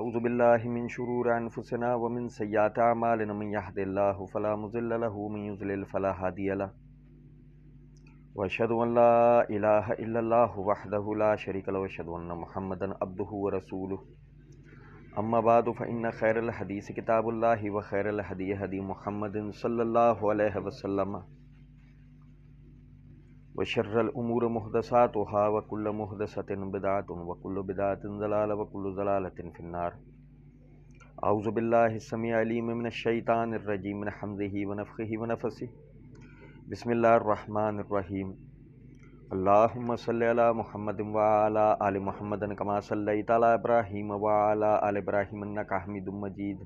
ونعوذ باللہ من شرور انفسنا ومن سیئات اعمالنا من يهد الله فلا مضل له ومن يضلل فلا هادي له واشهد ان لا اله الا الله وحده لا شريك له واشهد ان محمدا عبده ورسوله اما بعد فان خير الحديث كتاب الله وخير الهدي هدي محمد صلى الله عليه وسلم وشر الامور محدثاتها وكل محدثة بدعة وكل بدعة ضلالة وكل ضلالة في النار. اعوذ باللہ السمیع العلیم من الشیطان الرجیم من حمزہ ونفخہ ونفثہ. بسم اللہ الرحمن الرحیم. اللہم صلی علی محمد وعلی آل محمد کما صلیت علی ابراہیم وعلی آل ابراہیم انک حمید مجید.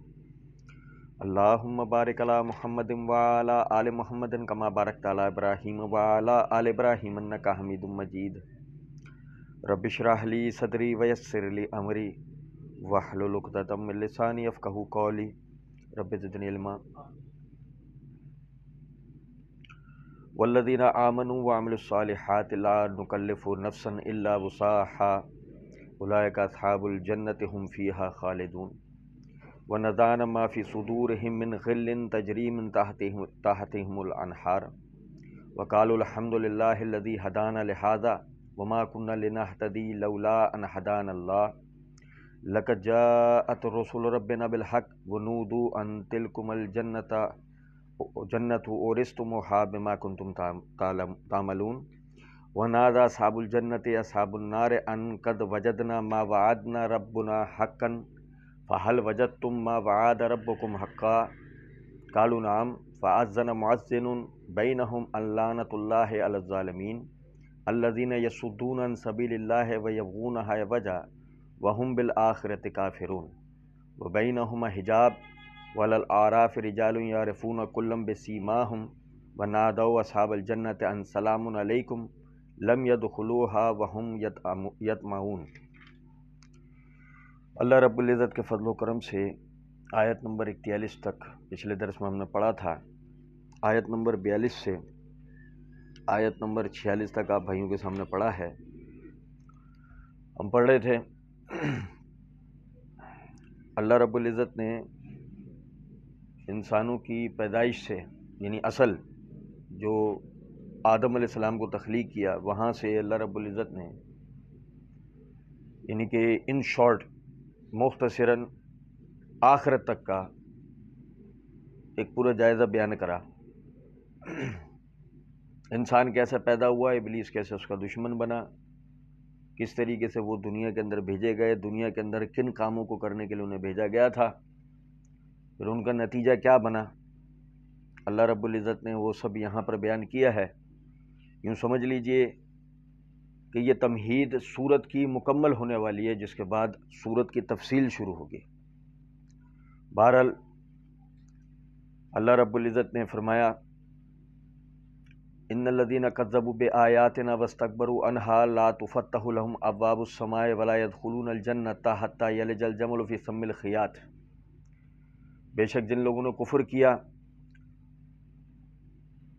اللہم بارک علی محمد وعلی آل محمد کما بارکت علی ابراہیم وعلی آل ابراہیم انک حمید مجید. رب اشرح لی صدری ویسر لی امری واحلل عقدۃ من لسانی یفقہوا قولی. رب زدنی علما. والذین آمنوا وعملوا الصالحات لا نکلف نفسا الا وسعها اولئک اصحاب الجنۃ هم فیہا خالدون. ونزعنا ما في صدورهم من غل تجري من تحتهم الانہار وقالوا الحمد لله الذي هدانا لهذا وما كنا لنهتدي لولا ان هدانا الله لقد جاءت رسل ربنا بالحق ونودوا ان تلكم الجنة أورثتموها بما كنتم تعملون. ونادى أصحاب الجنة أصحاب النار أن قد وجدنا ما وعدنا ربنا حقا فهل وجدتم ما وعد ربكم حقا قالوا نعم فأذن معذن بينهم أن لعنة الله على الظالمين الذين يصدون عن سبيل الله ويبغونها عوجا وهم بالآخرة كافرون. وبينهما حجاب وعلى الأعراف رجال يعرفون كلا بسيماهم ونادوا أصحاب الجنة أن سلام عليكم لم يدخلوها وهم يطمعون. اللہ رب العزت کے فضل و کرم سے آیت نمبر 41 تک پچھلے درس میں ہم نے پڑھا تھا. آیت نمبر 42 سے آیت نمبر 46 تک آپ بھائیوں کے سامنے پڑھا ہے. ہم پڑھ رہے تھے اللہ رب العزت نے انسانوں کی پیدائش سے یعنی اصل جو آدم علیہ السلام کو تخلیق کیا وہاں سے اللہ رب العزت نے یعنی کہ ان شارٹ مختصراً آخرت تک کا ایک پورا جائزہ بیان کرا. انسان کیسے پیدا ہوا، ابلیس کیسے اس کا دشمن بنا، کس طریقے سے وہ دنیا کے اندر بھیجے گئے، دنیا کے اندر کن کاموں کو کرنے کے لیے انہیں بھیجا گیا تھا، پھر ان کا نتیجہ کیا بنا. اللہ رب العزت نے وہ سب یہاں پر بیان کیا ہے. یوں سمجھ لیجئے کہ یہ تمہید سورت کی مکمل ہونے والی ہے، جس کے بعد سورت کی تفصیل شروع ہوگی. بہرحال اللہ رب العزت نے فرمایا ان الذين كذبوا بآياتنا واستكبروا عنها لا تفتح لهم ابواب السماء ولا يدخلون الجنة حتى يلج الجمل في سم الخياط. بے شک جن لوگوں نے کفر کیا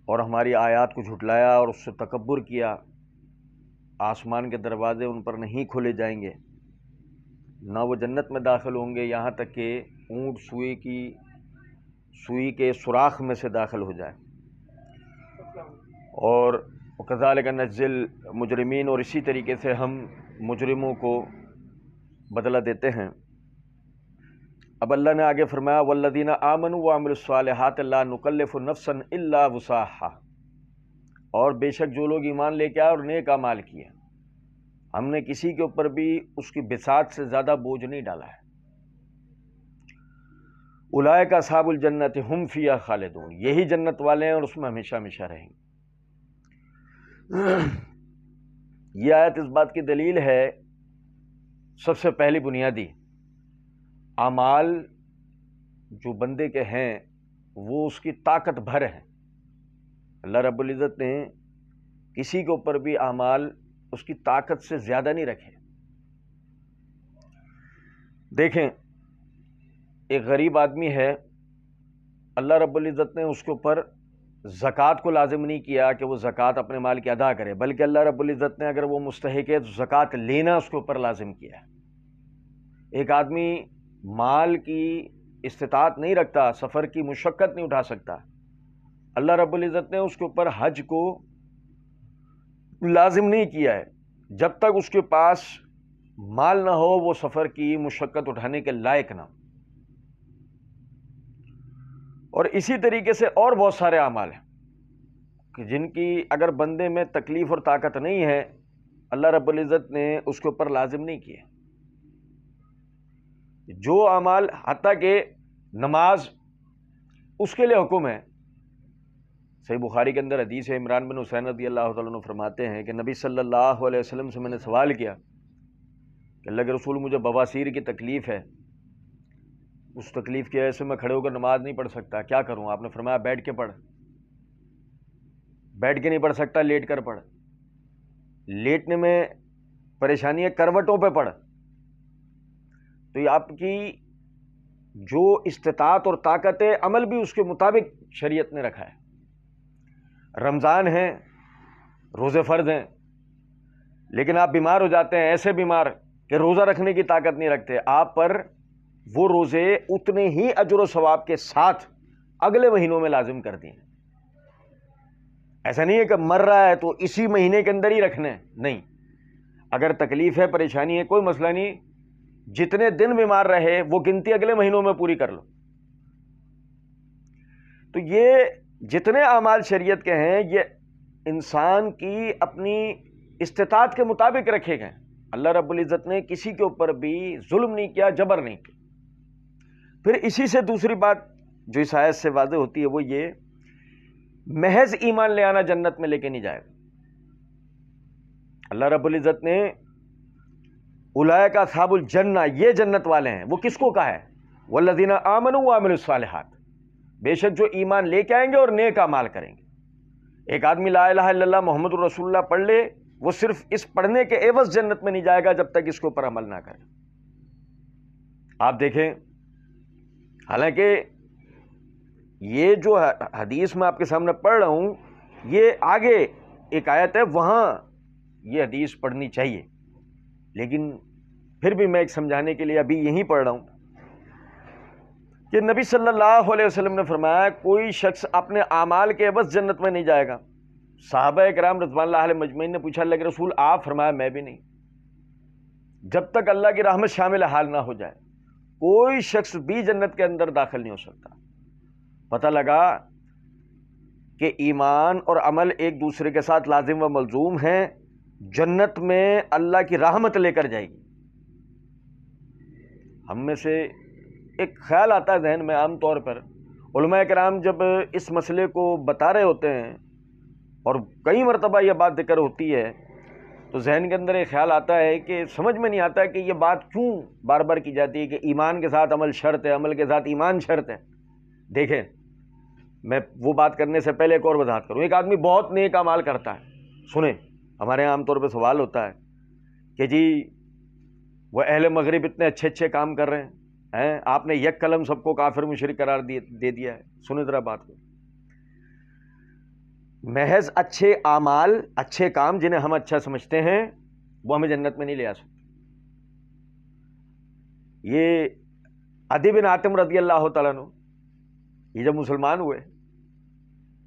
اور ہماری آیات کو جھٹلایا اور اس سے تکبر کیا، آسمان کے دروازے ان پر نہیں کھولے جائیں گے، نہ وہ جنت میں داخل ہوں گے یہاں تک کہ اونٹ سوئی کے سوراخ میں سے داخل ہو جائے. اور وَكَذَلِكَ نَجْزِي الْمُجْرِمِينَ، اور اسی طریقے سے ہم مجرموں کو بدلہ دیتے ہیں. اب اللہ نے آگے فرمایا وَالَّذِينَ آمَنُوا وَعَمِلُوا الصَّالِحَاتِ لَا نُكَلِّفُ نَفْسًا إِلَّا وُسْعَهَا. اور بے شک جو لوگ ایمان لے کے آئے اور نیک اعمال کیے، ہم نے کسی کے اوپر بھی اس کی بساط سے زیادہ بوجھ نہیں ڈالا ہے. اولئک اصحاب الجنۃ هم فیہا خالدون، یہی جنت والے ہیں اور اس میں ہمیشہ ہمیشہ رہیں گے. یہ آیت اس بات کی دلیل ہے، سب سے پہلی بنیادی اعمال جو بندے کے ہیں وہ اس کی طاقت بھر ہیں. اللہ رب العزت نے کسی کے اوپر بھی اعمال اس کی طاقت سے زیادہ نہیں رکھے. دیکھیں ایک غریب آدمی ہے، اللہ رب العزت نے اس کے اوپر زکوٰۃ کو لازم نہیں کیا کہ وہ زکوٰۃ اپنے مال کی ادا کرے، بلکہ اللہ رب العزت نے اگر وہ مستحق ہے تو زکوٰۃ لینا اس کے اوپر لازم کیا ہے. ایک آدمی مال کی استطاعت نہیں رکھتا، سفر کی مشقت نہیں اٹھا سکتا، اللہ رب العزت نے اس کے اوپر حج کو لازم نہیں کیا ہے جب تک اس کے پاس مال نہ ہو، وہ سفر کی مشقت اٹھانے کے لائق نہ ہو۔ اور اسی طریقے سے اور بہت سارے اعمال ہیں کہ جن کی اگر بندے میں تکلیف اور طاقت نہیں ہے، اللہ رب العزت نے اس کے اوپر لازم نہیں کیے۔ جو اعمال حتیٰ کہ نماز اس کے لیے حکم ہے۔ صحیح بخاری کے اندر حدیث ہے، عمران بن حسین رضی اللہ تعالیٰ عنہ فرماتے ہیں کہ نبی صلی اللہ علیہ وسلم سے میں نے سوال کیا کہ اللہ کے رسول، مجھے بواسیر کی تکلیف ہے، اس تکلیف کی وجہ سے میں کھڑے ہو کر نماز نہیں پڑھ سکتا، کیا کروں؟ آپ نے فرمایا بیٹھ کے پڑھ۔ بیٹھ کے نہیں پڑھ سکتا، لیٹ کر پڑھ۔ لیٹنے میں پریشانی ہے، کروٹوں پہ پڑھ۔ تو یہ آپ کی جو استطاعت اور طاقت ہے، عمل بھی اس کے مطابق شریعت نے رکھا ہے۔ رمضان ہے، روزے فرض ہیں، لیکن آپ بیمار ہو جاتے ہیں، ایسے بیمار کہ روزہ رکھنے کی طاقت نہیں رکھتے، آپ پر وہ روزے اتنے ہی اجر و ثواب کے ساتھ اگلے مہینوں میں لازم کر دیے۔ ایسا نہیں ہے کہ مر رہا ہے تو اسی مہینے کے اندر ہی رکھنے، نہیں۔ اگر تکلیف ہے، پریشانی ہے، کوئی مسئلہ نہیں، جتنے دن بیمار رہے وہ گنتی اگلے مہینوں میں پوری کر لو۔ تو یہ جتنے اعمال شریعت کے ہیں، یہ انسان کی اپنی استطاعت کے مطابق رکھے گئے۔ اللہ رب العزت نے کسی کے اوپر بھی ظلم نہیں کیا، جبر نہیں کیا۔ پھر اسی سے دوسری بات جو اس آیت سے واضح ہوتی ہے وہ یہ، محض ایمان لے آنا جنت میں لے کے نہیں جائے گا۔ اللہ رب العزت نے اولئک اصحاب الجنہ، یہ جنت والے ہیں، وہ کس کو کہا ہے؟ والذین آمنوا وعملوا الصالحات، بے شک جو ایمان لے کے آئیں گے اور نیک اعمال کریں گے۔ ایک آدمی لا الہ الا اللہ محمد الرسول اللہ پڑھ لے، وہ صرف اس پڑھنے کے عوض جنت میں نہیں جائے گا جب تک اس کے اوپر عمل نہ کرے۔ آپ دیکھیں، حالانکہ یہ جو حدیث میں آپ کے سامنے پڑھ رہا ہوں، یہ آگے ایک آیت ہے، وہاں یہ حدیث پڑھنی چاہیے، لیکن پھر بھی میں ایک سمجھانے کے لیے ابھی یہیں پڑھ رہا ہوں کہ نبی صلی اللہ علیہ وسلم نے فرمایا کوئی شخص اپنے اعمال کے عوض جنت میں نہیں جائے گا۔ صحابہ کرام رضوان اللہ علیہ مجمعین نے پوچھا اللہ کے رسول آپ؟ فرمایا میں بھی نہیں، جب تک اللہ کی رحمت شامل حال نہ ہو جائے کوئی شخص بھی جنت کے اندر داخل نہیں ہو سکتا۔ پتہ لگا کہ ایمان اور عمل ایک دوسرے کے ساتھ لازم و ملزوم ہیں، جنت میں اللہ کی رحمت لے کر جائے گی۔ ہم میں سے ایک خیال آتا ہے ذہن میں، عام طور پر علماء کرام جب اس مسئلے کو بتا رہے ہوتے ہیں اور کئی مرتبہ یہ بات ذکر ہوتی ہے تو ذہن کے اندر ایک خیال آتا ہے کہ سمجھ میں نہیں آتا کہ یہ بات کیوں بار بار کی جاتی ہے کہ ایمان کے ساتھ عمل شرط ہے، عمل کے ساتھ ایمان شرط ہے۔ دیکھیں، میں وہ بات کرنے سے پہلے ایک اور وضاحت کروں۔ ایک آدمی بہت نیک اعمال کرتا ہے، سنیں، ہمارے یہاں عام طور پہ سوال ہوتا ہے کہ جی وہ اہل مغرب اتنے اچھے اچھے کام کر رہے ہیں، آپ نے یک قلم سب کو کافر مشرک قرار دے دیا ہے۔ سنیں ذرا بات کو، محض اچھے اعمال، اچھے کام جنہیں ہم اچھا سمجھتے ہیں، وہ ہمیں جنت میں نہیں لے آ سکتے۔ یہ عدی بن حاتم رضی اللہ تعالیٰ عنہ، یہ جب مسلمان ہوئے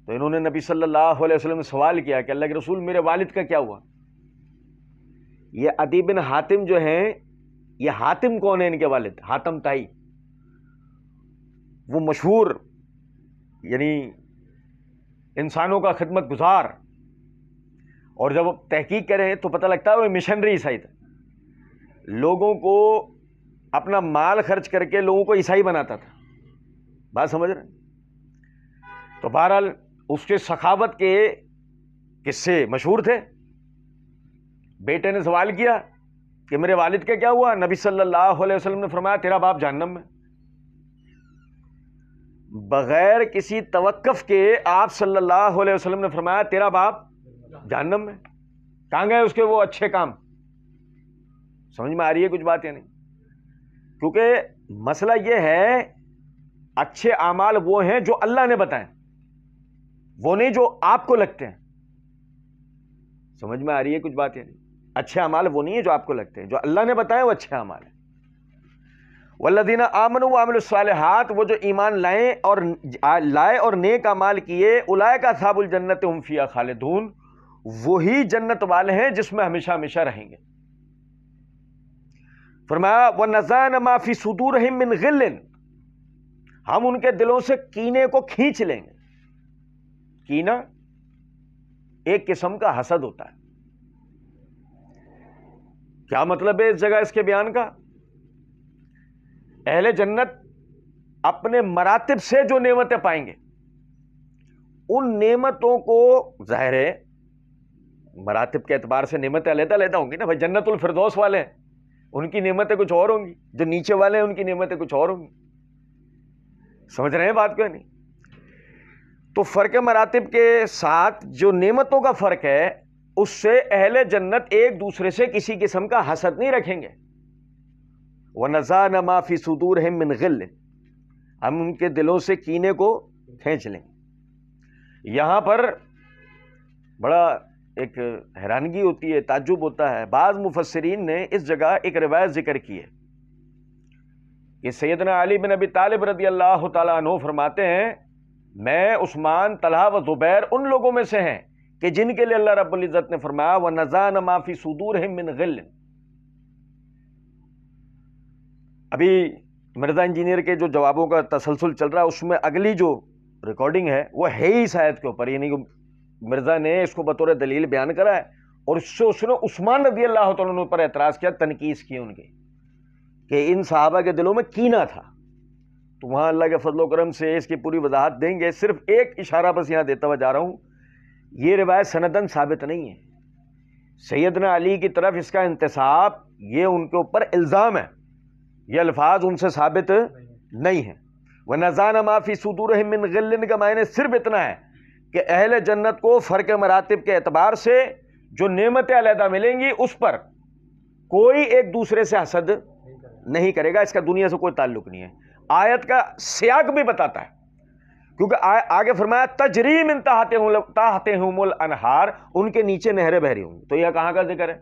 تو انہوں نے نبی صلی اللہ علیہ وسلم سے سوال کیا کہ اللہ کے رسول میرے والد کا کیا ہوا؟ یہ عدی بن حاتم جو ہیں، یہ حاتم کون ہے؟ ان کے والد حاتم تائی، وہ مشہور یعنی انسانوں کا خدمت گزار، اور جب تحقیق کریں تو پتہ لگتا ہے وہ مشنری عیسائی تھا، لوگوں کو اپنا مال خرچ کر کے لوگوں کو عیسائی بناتا تھا۔ بات سمجھ رہے ہیں؟ تو بہرحال اس کے سخاوت کے قصے مشہور تھے۔ بیٹے نے سوال کیا کہ میرے والد کا کیا ہوا؟ نبی صلی اللہ علیہ وسلم نے فرمایا تیرا باپ جہنم میں۔ بغیر کسی توقف کے آپ صلی اللہ علیہ وسلم نے فرمایا تیرا باپ جہنم میں۔ کہاں گئے اس کے وہ اچھے کام؟ سمجھ میں آ رہی ہے کچھ بات یا نہیں؟ کیونکہ مسئلہ یہ ہے، اچھے اعمال وہ ہیں جو اللہ نے بتائے، وہ نہیں جو آپ کو لگتے ہیں۔ سمجھ میں آ رہی ہے کچھ بات یا نہیں؟ اچھے اعمال وہ نہیں ہے جو آپ کو لگتے ہیں، جو اللہ نے بتائے وہ اچھے اعمال ہیں۔ والذین آمنوا وعملوا الصالحات، وہ جو ایمان لائے اور نیک اعمال کیے، اولئک اصحاب الجنت هم فیہا خالدون، وہی جنت والے ہیں جس میں ہمیشہ ہمیشہ رہیں گے۔ فرمایا وَنَزَعْنَا مَا فِي صُدُورِهِم مِّن غِلٍّ، ہم ان کے دلوں سے کینے کو کھینچ لیں گے۔ کینہ ایک قسم کا حسد ہوتا ہے۔ کیا مطلب ہے اس جگہ اس کے بیان کا؟ اہل جنت اپنے مراتب سے جو نعمتیں پائیں گے، ان نعمتوں کو، ظاہر ہے مراتب کے اعتبار سے نعمتیں علیحدہ علیحدہ ہوں گی نا بھائی، جنت الفردوس والے ہیں ان کی نعمتیں کچھ اور ہوں گی، جو نیچے والے ہیں ان کی نعمتیں کچھ اور ہوں گی۔ سمجھ رہے ہیں بات کو نہیں؟ تو فرق مراتب کے ساتھ جو نعمتوں کا فرق ہے، اس سے اہل جنت ایک دوسرے سے کسی قسم کا حسد نہیں رکھیں گے۔ وَنَزَعْنَا مَا فِي صُدُورِهِم مِّن غِلٍّ، ہم ان کے دلوں سے کینے کو کھینچ لیں گے۔ یہاں پر بڑا ایک حیرانگی ہوتی ہے، تعجب ہوتا ہے۔ بعض مفسرین نے اس جگہ ایک روایت ذکر کی ہے کہ سیدنا علی بن ابی طالب رضی اللہ تعالیٰ عنہ فرماتے ہیں، میں، عثمان، طلحہ و زبیر ان لوگوں میں سے ہیں کہ جن کے لیے اللہ رب العزت نے فرمایا وَنَزَعْنَا مَا فِي صُدُورِهِم مِّن غِلٍّ۔ ابھی مرزا انجینئر کے جو جوابوں کا تسلسل چل رہا ہے، اس میں اگلی جو ریکارڈنگ ہے وہ ہے ہی اس آیت کے اوپر، یعنی کہ مرزا نے اس کو بطور دلیل بیان کرا ہے، اور اس سے نے عثمان رضی اللہ تعالیٰ عنہ پر اعتراض کیا، تنقیص کی ان کی کہ ان صحابہ کے دلوں میں کینہ تھا۔ تو وہاں اللہ کے فضل و کرم سے اس کی پوری وضاحت دیں گے، صرف ایک اشارہ بس یہاں دیتا ہوا جا رہا ہوں، یہ روایت سندن ثابت نہیں ہے۔ سیدنا علی کی طرف اس کا انتساب، یہ ان کے اوپر الزام ہے، یہ الفاظ ان سے ثابت نہیں ہیں۔ وَنَزَعْنَا مَا فِي صُدُورِهِم مِّن غِلٍّ کا معنی صرف اتنا ہے کہ اہل جنت کو فرق مراتب کے اعتبار سے جو نعمتیں علیحدہ ملیں گی، اس پر کوئی ایک دوسرے سے حسد نہیں کرے گا، اس کا دنیا سے کوئی تعلق نہیں ہے۔ آیت کا سیاق بھی بتاتا ہے، کیونکہ آگے فرمایا تجری من تحتہم الانہار، ان کے نیچے نہریں بہ رہی ہوں گی۔ تو یہ کہاں کا ذکر ہے؟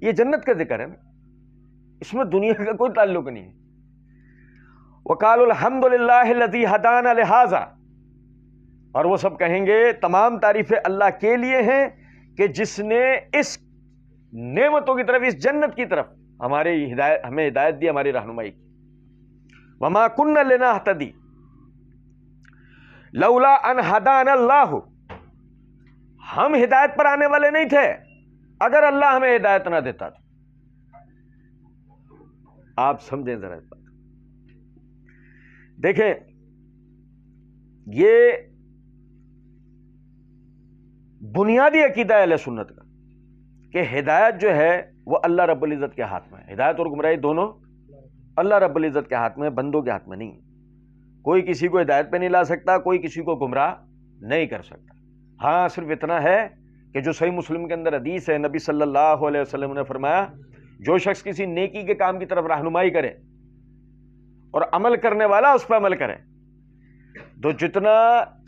یہ جنت کا ذکر ہے نا، اس میں دنیا کا کوئی تعلق نہیں ہے۔ وقالوا الحمد للہ الذی ہدانا لہذا، اور وہ سب کہیں گے تمام تعریفیں اللہ کے لیے ہیں کہ جس نے اس نعمتوں کی طرف، اس جنت کی طرف ہمیں ہدایت دی، ہماری رہنمائی کی۔ وما كنا لنهتدی لولا ان ہدانا اللہ، ہم ہدایت پر آنے والے نہیں تھے اگر اللہ ہمیں ہدایت نہ دیتا تھا۔ آپ سمجھیں ذرا اس بات، دیکھیں یہ بنیادی عقیدہ ہے اہل سنت کا کہ ہدایت جو ہے وہ اللہ رب العزت کے ہاتھ میں ہے۔ ہدایت اور گمراہی دونوں اللہ رب العزت کے ہاتھ میں، بندوں کے ہاتھ میں نہیں ہے۔ کوئی کسی کو ہدایت پہ نہیں لا سکتا، کوئی کسی کو گمراہ نہیں کر سکتا۔ ہاں صرف اتنا ہے کہ جو صحیح مسلم کے اندر حدیث ہے، نبی صلی اللہ علیہ وسلم نے فرمایا جو شخص کسی نیکی کے کام کی طرف رہنمائی کرے اور عمل کرنے والا اس پہ عمل کرے، تو جتنا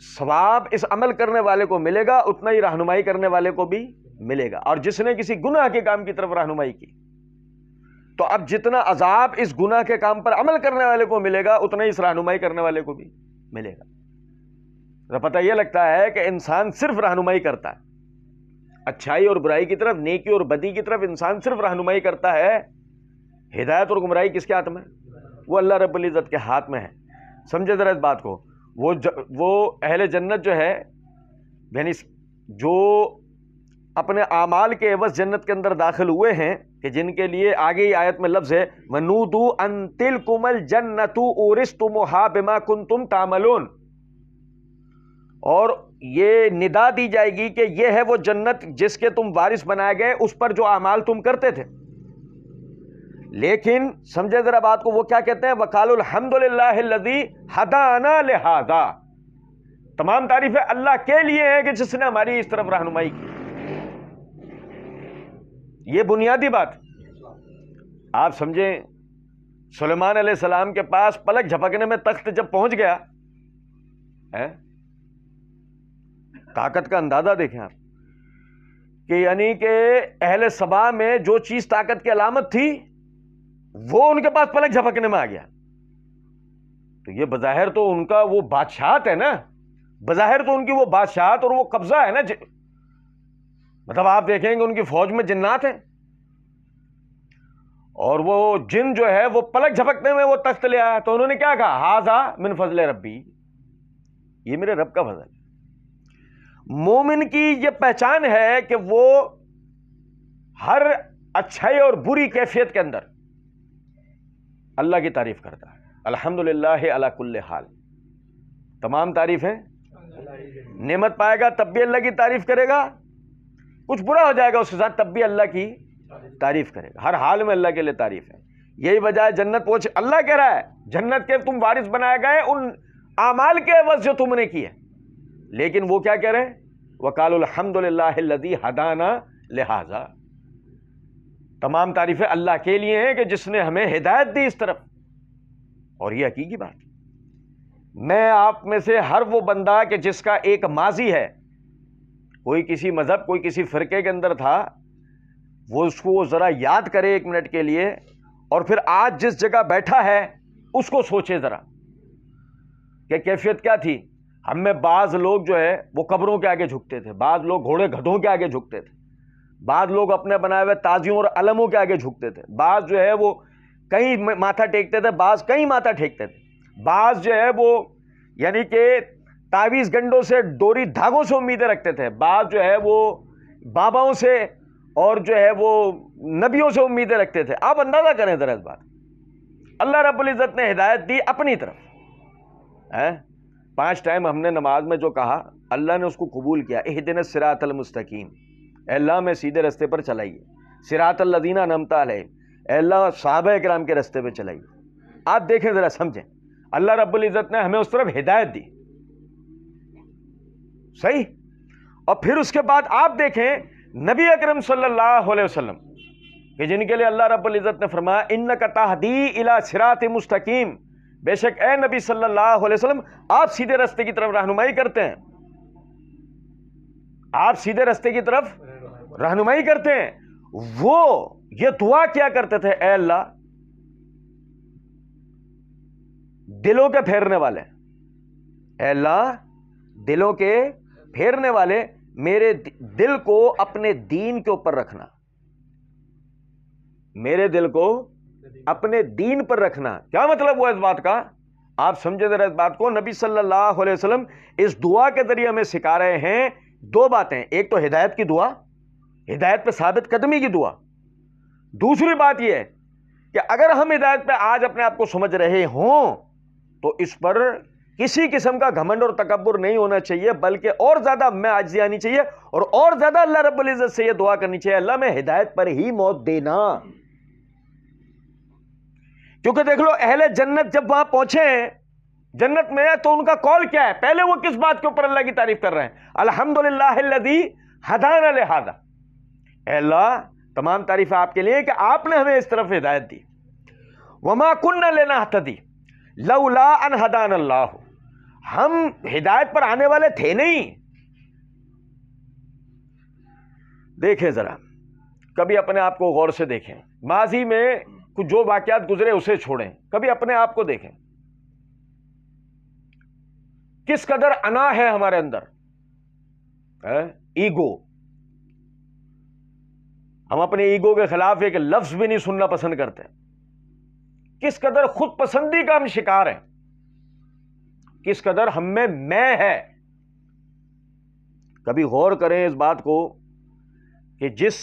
ثواب اس عمل کرنے والے کو ملے گا اتنا ہی رہنمائی کرنے والے کو بھی ملے گا، اور جس نے کسی گناہ کے کام کی طرف رہنمائی کی تو اب جتنا عذاب اس گناہ کے کام پر عمل کرنے والے کو ملے گا اتنا ہی اس رہنمائی کرنے والے کو بھی ملے گا۔ پتہ یہ لگتا ہے کہ انسان صرف رہنمائی کرتا ہے، اچھائی اور برائی کی طرف، نیکی اور بدی کی طرف انسان صرف رہنمائی کرتا ہے۔ ہدایت اور گمراہی کس کے ہاتھ میں؟ وہ اللہ رب العزت کے ہاتھ میں ہے۔ سمجھے ذرا اس بات کو۔ وہ اہل جنت جو ہے، یعنی جو اپنے اعمال کے عوض جنت کے اندر داخل ہوئے ہیں، کہ جن کے لیے آگے ہی آیت میں لفظ ہے وَنُودُوا أَن تِلْكُمُ الْجَنَّةُ أُورِثْتُمُوهَا بِمَا كُنتُمْ تَعْمَلُونَ، اور یہ ندا دی جائے گی کہ یہ ہے وہ جنت جس کے تم وارث بنائے گئے اس پر جو اعمال تم کرتے تھے۔ لیکن سمجھے ذرا بات کو، وہ کیا کہتے ہیں؟ وَقَالُوا الْحَمْدُ لِلَّهِ الَّذِي هَدَانَا لِهَذَا، تمام تعریفیں اللہ کے لیے ہیں کہ جس نے ہماری اس طرف رہنمائی کی۔ یہ بنیادی بات آپ سمجھیں۔ سلیمان علیہ السلام کے پاس پلک جھپکنے میں تخت جب پہنچ گیا، طاقت کا اندازہ دیکھیں آپ، کہ یعنی کہ اہل سبا میں جو چیز طاقت کی علامت تھی وہ ان کے پاس پلک جھپکنے میں آ گیا. تو یہ بظاہر تو ان کا وہ بادشاہت ہے نا, بظاہر تو ان کی وہ بادشاہت اور وہ قبضہ ہے نا. مطلب آپ دیکھیں گے ان کی فوج میں جنات ہیں, اور وہ جن جو ہے وہ پلک جھپکنے میں وہ تخت لے آیا. تو انہوں نے کیا کہا, ھذا من فضل ربی, یہ میرے رب کا فضل ہے. مومن کی یہ پہچان ہے کہ وہ ہر اچھائی اور بری کیفیت کے اندر اللہ کی تعریف کرتا ہے. الحمدللہ علی کل حال, تمام تعریفیں. نعمت پائے گا تب بھی اللہ کی تعریف کرے گا, کچھ برا ہو جائے گا اس کے ساتھ تب بھی اللہ کی تعریف کرے گا. ہر حال میں اللہ کے لیے تعریف ہے. یہی وجہ ہے جنت پہنچ, اللہ کہہ رہا ہے جنت کے تم وارث بنائے گئے ان اعمال کے عوض جو تم نے کیے. لیکن وہ کیا کہہ رہے ہیں, وقالوا الحمدللہ الذی ہدانا لہذا. تمام تعریفیں اللہ کے لیے ہیں کہ جس نے ہمیں ہدایت دی اس طرف. اور یہ حقیقی بات, میں آپ میں سے ہر وہ بندہ کہ جس کا ایک ماضی ہے, کوئی کسی مذہب کوئی کسی فرقے کے اندر تھا, وہ اس کو ذرا یاد کرے ایک منٹ کے لیے, اور پھر آج جس جگہ بیٹھا ہے اس کو سوچے ذرا کہ کیفیت کیا تھی. ہم میں بعض لوگ جو ہے وہ قبروں کے آگے جھکتے تھے, بعض لوگ گھوڑے گدھوں کے آگے جھکتے تھے, بعض لوگ اپنے بنائے ہوئے تازیوں اور علموں کے آگے جھکتے تھے, بعض جو ہے وہ کہیں ماتھا ٹیکتے تھے, بعض کہیں ماتھا ٹیکتے تھے, بعض جو ہے وہ یعنی کہ تعویذ گنڈوں سے ڈوری دھاگوں سے امیدیں رکھتے تھے, بعض جو ہے وہ باباؤں سے اور جو ہے وہ نبیوں سے امیدیں رکھتے تھے. آپ اندازہ کریں ذرا اس بات. اللہ رب العزت نے ہدایت دی اپنی طرف. 5 ٹائم ہم نے نماز میں جو کہا اللہ نے اس کو قبول کیا. اہدنا الصراط المستقیم, اے اللہ میں سیدھے رستے پر چلائیے. صراط الذین انعمت علیہم, اے اللہ صحابہ کرام کے رستے پہ چلائیے. آپ دیکھیں ذرا سمجھیں, اللہ رب العزت نے ہمیں اس طرف ہدایت دی, صحیح. اور پھر اس کے بعد آپ دیکھیں نبی اکرم صلی اللہ علیہ وسلم کہ جن کے لیے اللہ رب العزت نے فرمایا انک تہدی الی صراط مستقیم, بے شک اے نبی صلی اللہ علیہ وسلم آپ سیدھے رستے کی طرف رہنمائی کرتے ہیں, آپ سیدھے رستے کی طرف رہنمائی کرتے ہیں. وہ یہ دعا کیا کرتے تھے, اے اللہ دلوں کے پھیرنے والے, اے اللہ دلوں کے پھیرنے والے, میرے دل کو اپنے دین کے اوپر رکھنا, میرے دل کو اپنے دین پر رکھنا. کیا مطلب ہوا اس بات کا, آپ سمجھے ذرا اس بات کو. نبی صلی اللہ علیہ وسلم اس دعا کے ذریعے ہمیں سکھا رہے ہیں 2 باتیں. ایک تو ہدایت کی دعا, ہدایت پہ ثابت قدمی کی دعا. دوسری بات یہ ہے کہ اگر ہم ہدایت پہ آج اپنے آپ کو سمجھ رہے ہوں تو اس پر کسی قسم کا گھمنڈ اور تکبر نہیں ہونا چاہیے, بلکہ اور زیادہ میں عاجزی آنی چاہیے, اور زیادہ اللہ رب العزت سے یہ دعا کرنی چاہیے, اللہ میں ہدایت پر ہی موت دینا. کیونکہ دیکھ لو اہل جنت جب وہاں پہنچے ہیں جنت میں تو ان کا قول کیا ہے, پہلے وہ کس بات کے اوپر اللہ کی تعریف کر رہے ہیں, الحمدللہ الذی ہدانا لہذا, اے اللہ تمام تعریفیں آپ کے لیے کہ آپ نے ہمیں اس طرف ہدایت دی. وما کننا لنہتدی لولا ان ہدانا اللہ, ہم ہدایت پر آنے والے تھے نہیں. دیکھیں ذرا, کبھی اپنے آپ کو غور سے دیکھیں, ماضی میں کچھ جو واقعات گزرے اسے چھوڑیں, کبھی اپنے آپ کو دیکھیں کس قدر انا ہے ہمارے اندر, ایگو. ہم اپنے ایگو کے خلاف ایک لفظ بھی نہیں سننا پسند کرتے. کس قدر خود پسندی کا ہم شکار ہیں, کس قدر ہم میں ہے. کبھی غور کریں اس بات کو کہ جس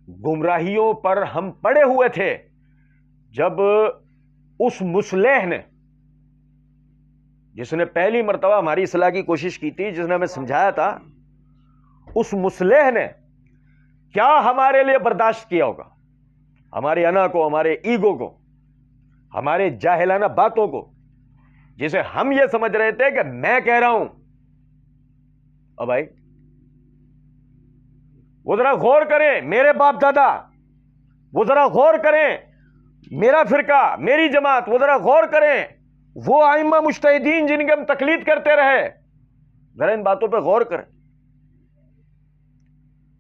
گمراہیوں پر ہم پڑے ہوئے تھے, جب اس مصلح نے, جس نے پہلی مرتبہ ہماری اصلاح کی کوشش کی تھی, جس نے ہمیں سمجھایا تھا, اس مصلح نے کیا ہمارے لیے برداشت کیا ہوگا, ہمارے انا کو, ہمارے ایگو کو, ہمارے جاہلانہ باتوں کو, جسے ہم یہ سمجھ رہے تھے کہ میں کہہ رہا ہوں. او بھائی وہ ذرا غور کریں, میرے باپ دادا وہ ذرا غور کریں, میرا فرقہ, میری جماعت وہ ذرا غور کریں, وہ ائمہ مجتہدین جن کی ہم تقلید کرتے رہے, ذرا ان باتوں پہ غور کریں.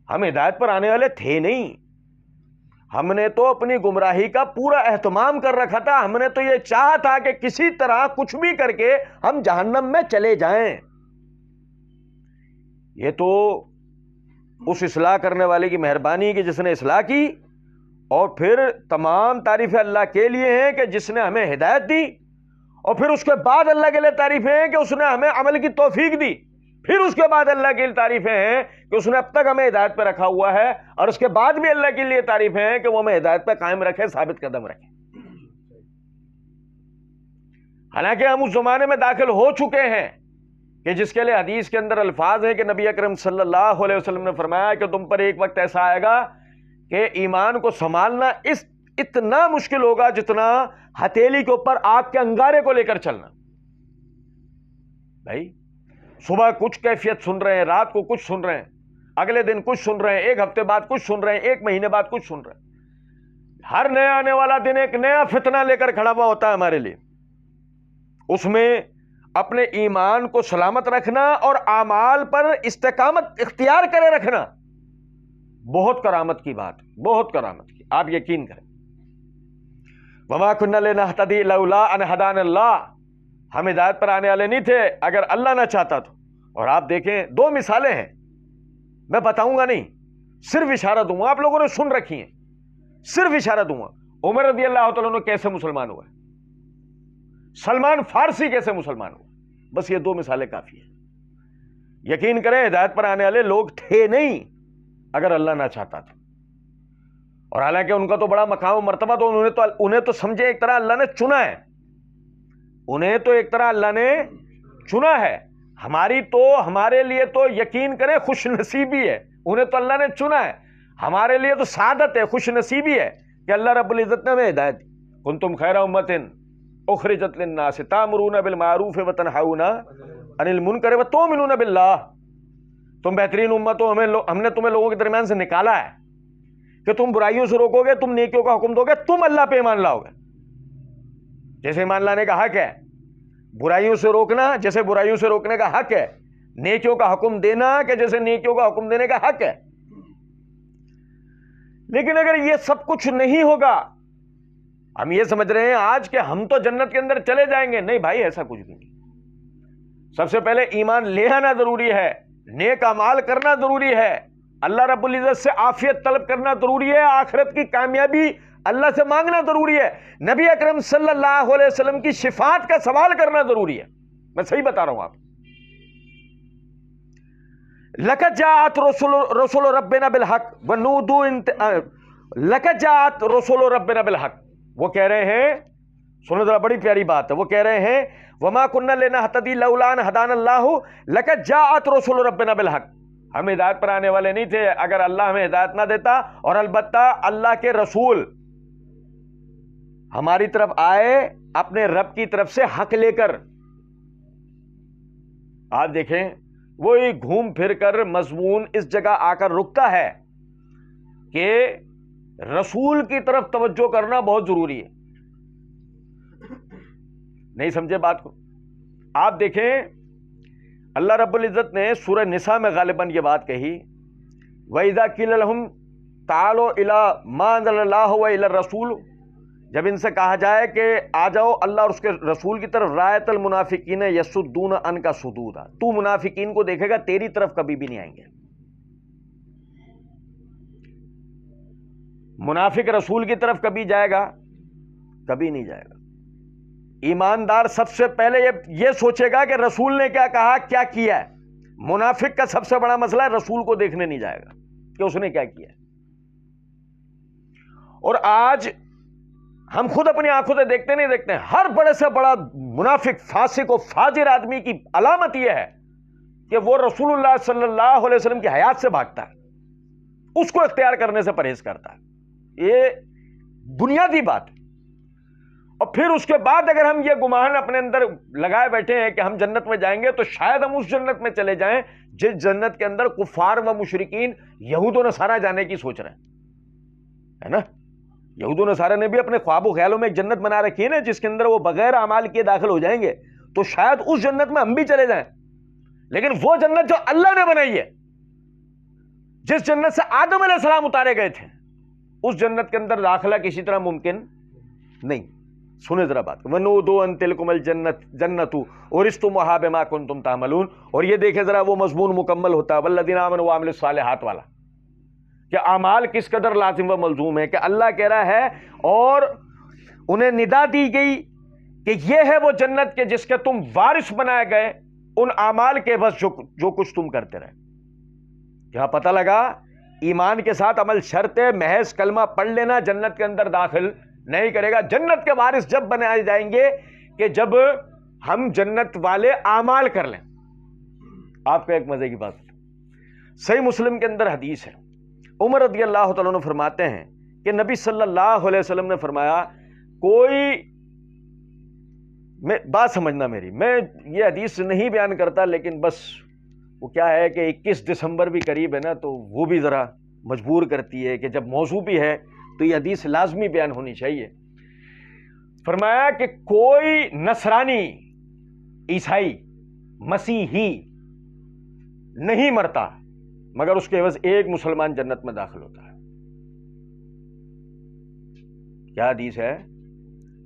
ہم ہدایت پر آنے والے تھے نہیں, ہم نے تو اپنی گمراہی کا پورا اہتمام کر رکھا تھا، ہم نے تو یہ چاہا تھا کہ کسی طرح کچھ بھی کر کے ہم جہنم میں چلے جائیں۔ یہ تو اس اصلاح کرنے والے کی مہربانی کہ جس نے اصلاح کی، اور پھر تمام تعریفیں اللہ کے لیے ہیں کہ جس نے ہمیں ہدایت دی، اور پھر اس کے بعد اللہ کے لیے تعریفیں ہیں کہ اس نے ہمیں عمل کی توفیق دی، پھر اس کے بعد اللہ کے لیے تعریفیں ہیں کہ اس نے اب تک ہمیں ہدایت پہ رکھا ہوا ہے، اور اس کے بعد بھی اللہ کے لیے تعریفیں ہیں کہ وہ ہمیں ہدایت پہ قائم رکھے، ثابت قدم رکھے۔ حالانکہ ہم اس زمانے میں داخل ہو چکے ہیں کہ جس کے لیے حدیث کے اندر الفاظ ہیں کہ نبی اکرم صلی اللہ علیہ وسلم نے فرمایا کہ تم پر ایک وقت ایسا آئے گا کہ ایمان کو سنبھالنا اتنا مشکل ہوگا جتنا ہتھیلی کے اوپر آگ کے انگارے کو لے کر چلنا۔ بھائی صبح کچھ کیفیت سن رہے ہیں، رات کو کچھ سن رہے ہیں، اگلے دن کچھ سن رہے ہیں، ایک ہفتے بعد کچھ سن رہے ہیں، ایک مہینے بعد کچھ سن رہے ہیں۔ ہر نیا آنے والا دن ایک نیا فتنہ لے کر کھڑا ہوا ہوتا ہے ہمارے لیے۔ اس میں اپنے ایمان کو سلامت رکھنا اور اعمال پر استقامت اختیار کرے رکھنا بہت کرامت کی بات، بہت کرامت کی، آپ یقین کریں۔ وما كنا لنهتدي لولا ان هدانا اللہ، ہم ہدایت پر آنے والے نہیں تھے اگر اللہ نہ چاہتا تو۔ اور آپ دیکھیں دو مثالیں ہیں، میں بتاؤں گا نہیں، صرف اشارہ دوں گا، آپ لوگوں نے سن رکھی ہیں، صرف اشارہ دوں گا۔ عمر رضی اللہ تعالیٰ عنہ کیسے مسلمان ہوئے، سلمان فارسی کیسے مسلمان ہوئے، بس یہ دو مثالیں کافی ہیں۔ یقین کریں ہدایت پر آنے والے لوگ تھے نہیں اگر اللہ نہ چاہتا تھا، اور حالانکہ ان کا تو بڑا مقام و مرتبہ، تو انہیں تو سمجھے ایک طرح اللہ نے چنا ہے، انہیں تو ایک طرح اللہ نے چنا ہے۔ ہمارے لیے تو یقین کریں خوش نصیبی ہے، انہیں تو اللہ نے چنا ہے، ہمارے لیے تو سعادت ہے، خوش نصیبی ہے کہ اللہ رب العزت نے ہمیں ہدایت دی۔ کنتم خیر امۃ اخرجت للناس تأمرون بالمعروف وتنہون عن المنکر وتؤمنون باللہ، تم بہترین امت ہو، ہم نے تمہیں لوگوں کے درمیان سے نکالا ہے کہ تم برائیوں سے روکو گے، تم نیکیوں کا حکم دو گے، تم اللہ پہ ایمان لاؤ گے۔ جیسے ایمان لانے کا حق ہے برائیوں سے روکنا، جیسے برائیوں سے روکنے کا حق ہے نیکیوں کا حکم دینا کہ جیسے نیکیوں کا حکم دینے کا حق ہے۔ لیکن اگر یہ سب کچھ نہیں ہوگا، ہم یہ سمجھ رہے ہیں آج کہ ہم تو جنت کے اندر چلے جائیں گے، نہیں بھائی ایسا کچھ بھی نہیں۔ سب سے پہلے ایمان لے آنا ضروری ہے، نیک اعمال کرنا ضروری ہے، اللہ رب العزت سے عافیت طلب کرنا ضروری ہے، آخرت کی کامیابی اللہ سے مانگنا ضروری ہے، نبی اکرم صلی اللہ علیہ وسلم کی شفاعت کا سوال کرنا ضروری ہے۔ میں صحیح بتا رہا ہوں آپ۔ لقد جاءت رسول ربنا بالحق ونودوا لقد جاءت رسول ربنا بالحق، وہ کہہ رہے ہیں، سنو ذرا بڑی پیاری بات ہے، وہ کہہ رہے ہیں وما كنا لنهتدي لولا ان هدانا الله لقد جاءت رسول ربنا بالحق، ہم ہدایت پر آنے والے نہیں تھے اگر اللہ ہمیں ہدایت نہ دیتا، اور البتہ اللہ کے رسول ہماری طرف آئے اپنے رب کی طرف سے حق لے کر۔ آپ دیکھیں وہی گھوم پھر کر مضمون اس جگہ آ کر رکتا ہے کہ رسول کی طرف توجہ کرنا بہت ضروری ہے۔ نہیں سمجھے بات کو؟ آپ دیکھیں اللہ رب العزت نے سورہ نساء میں غالباً یہ بات کہی، وَإِذَا قِيلَ لَهُمْ تَعَالَوْا إِلَىٰ مَا أَنزَلَ اللَّهُ وَإِلَى الرَّسُولِ، جب ان سے کہا جائے کہ آ جاؤ اللہ اور اس کے رسول کی طرف، رَأَيْتَ الْمُنَافِقِينَ يَصُدُّونَ عَنْكَ صُدُودًا، تو منافقین کو دیکھے گا تیری طرف کبھی بھی نہیں آئیں گے۔ منافق رسول کی طرف کبھی جائے گا؟ کبھی نہیں جائے گا۔ ایماندار سب سے پہلے یہ سوچے گا کہ رسول نے کیا کہا، کیا کیا ہے۔ منافق کا سب سے بڑا مسئلہ ہے رسول کو دیکھنے نہیں جائے گا کہ اس نے کیا کیا ہے۔ اور آج ہم خود اپنی آنکھوں سے دیکھتے نہیں دیکھتے، ہر بڑے سے بڑا منافق، فاسق و فاجر آدمی کی علامت یہ ہے کہ وہ رسول اللہ صلی اللہ علیہ وسلم کی حیات سے بھاگتا ہے، اس کو اختیار کرنے سے پرہیز کرتا ہے۔ یہ بنیادی بات ہے۔ اور پھر اس کے بعد اگر ہم یہ گمان اپنے اندر لگائے بیٹھے ہیں کہ ہم جنت میں جائیں گے، تو شاید ہم اس جنت میں چلے جائیں جس جنت کے اندر کفار و مشرکین یہود و نصارہ جانے کی سوچ رہے ہیں، ہے نا؟ یہود و نصارہ نے بھی اپنے خواب و خیالوں میں ایک جنت بنا رکھی ہے نا، جس کے اندر وہ بغیر اعمال کیے داخل ہو جائیں گے، تو شاید اس جنت میں ہم بھی چلے جائیں۔ لیکن وہ جنت جو اللہ نے بنائی ہے، جس جنت سے آدم علیہ السلام اتارے گئے تھے، اس جنت کے اندر داخلہ کسی طرح ممکن نہیں. سنیں ذرا بات. وَنُودُوا أَن تِلْكُمُ الْجَنَّةُ أُورِثْتُمُوهَا بِمَا كُنتُمْ تَعْمَلُونَ. اور یہ دیکھیں ذرا وہ مضمون مکمل ہوتا ہے وَالَّذِينَ آمَنُوا وَعَمِلُوا الصَّالِحَاتِ والا کہ اعمال کس قدر لازم و ملزوم ہے. کہ اللہ کہہ رہا ہے اور انہیں ندا دی گئی کہ یہ ہے وہ جنت کہ جس کے تم وارث بنائے گئے ان اعمال کے بس جو کچھ تم کرتے رہے. یہاں پتہ لگا ایمان کے ساتھ عمل شرط ہے. محض کلمہ پڑھ لینا جنت کے اندر داخل نہیں کرے گا. جنت کے وارث جب بنائے جائیں گے کہ جب ہم جنت والے اعمال کر لیں. آپ کو ایک مزے کی بات صحیح مسلم کے اندر حدیث ہے. عمر رضی اللہ تعالیٰ عنہ فرماتے ہیں کہ نبی صلی اللہ علیہ وسلم نے فرمایا کوئی بات سمجھنا میری، میں یہ حدیث نہیں بیان کرتا لیکن بس وہ کیا ہے کہ 21 دسمبر بھی قریب ہے نا تو وہ بھی ذرا مجبور کرتی ہے کہ جب موضوع بھی ہے تو یہ حدیث لازمی بیان ہونی چاہیے. فرمایا کہ کوئی نصرانی، عیسائی، مسیحی نہیں مرتا مگر اس کے عوض ایک مسلمان جنت میں داخل ہوتا ہے. کیا حدیث ہے؟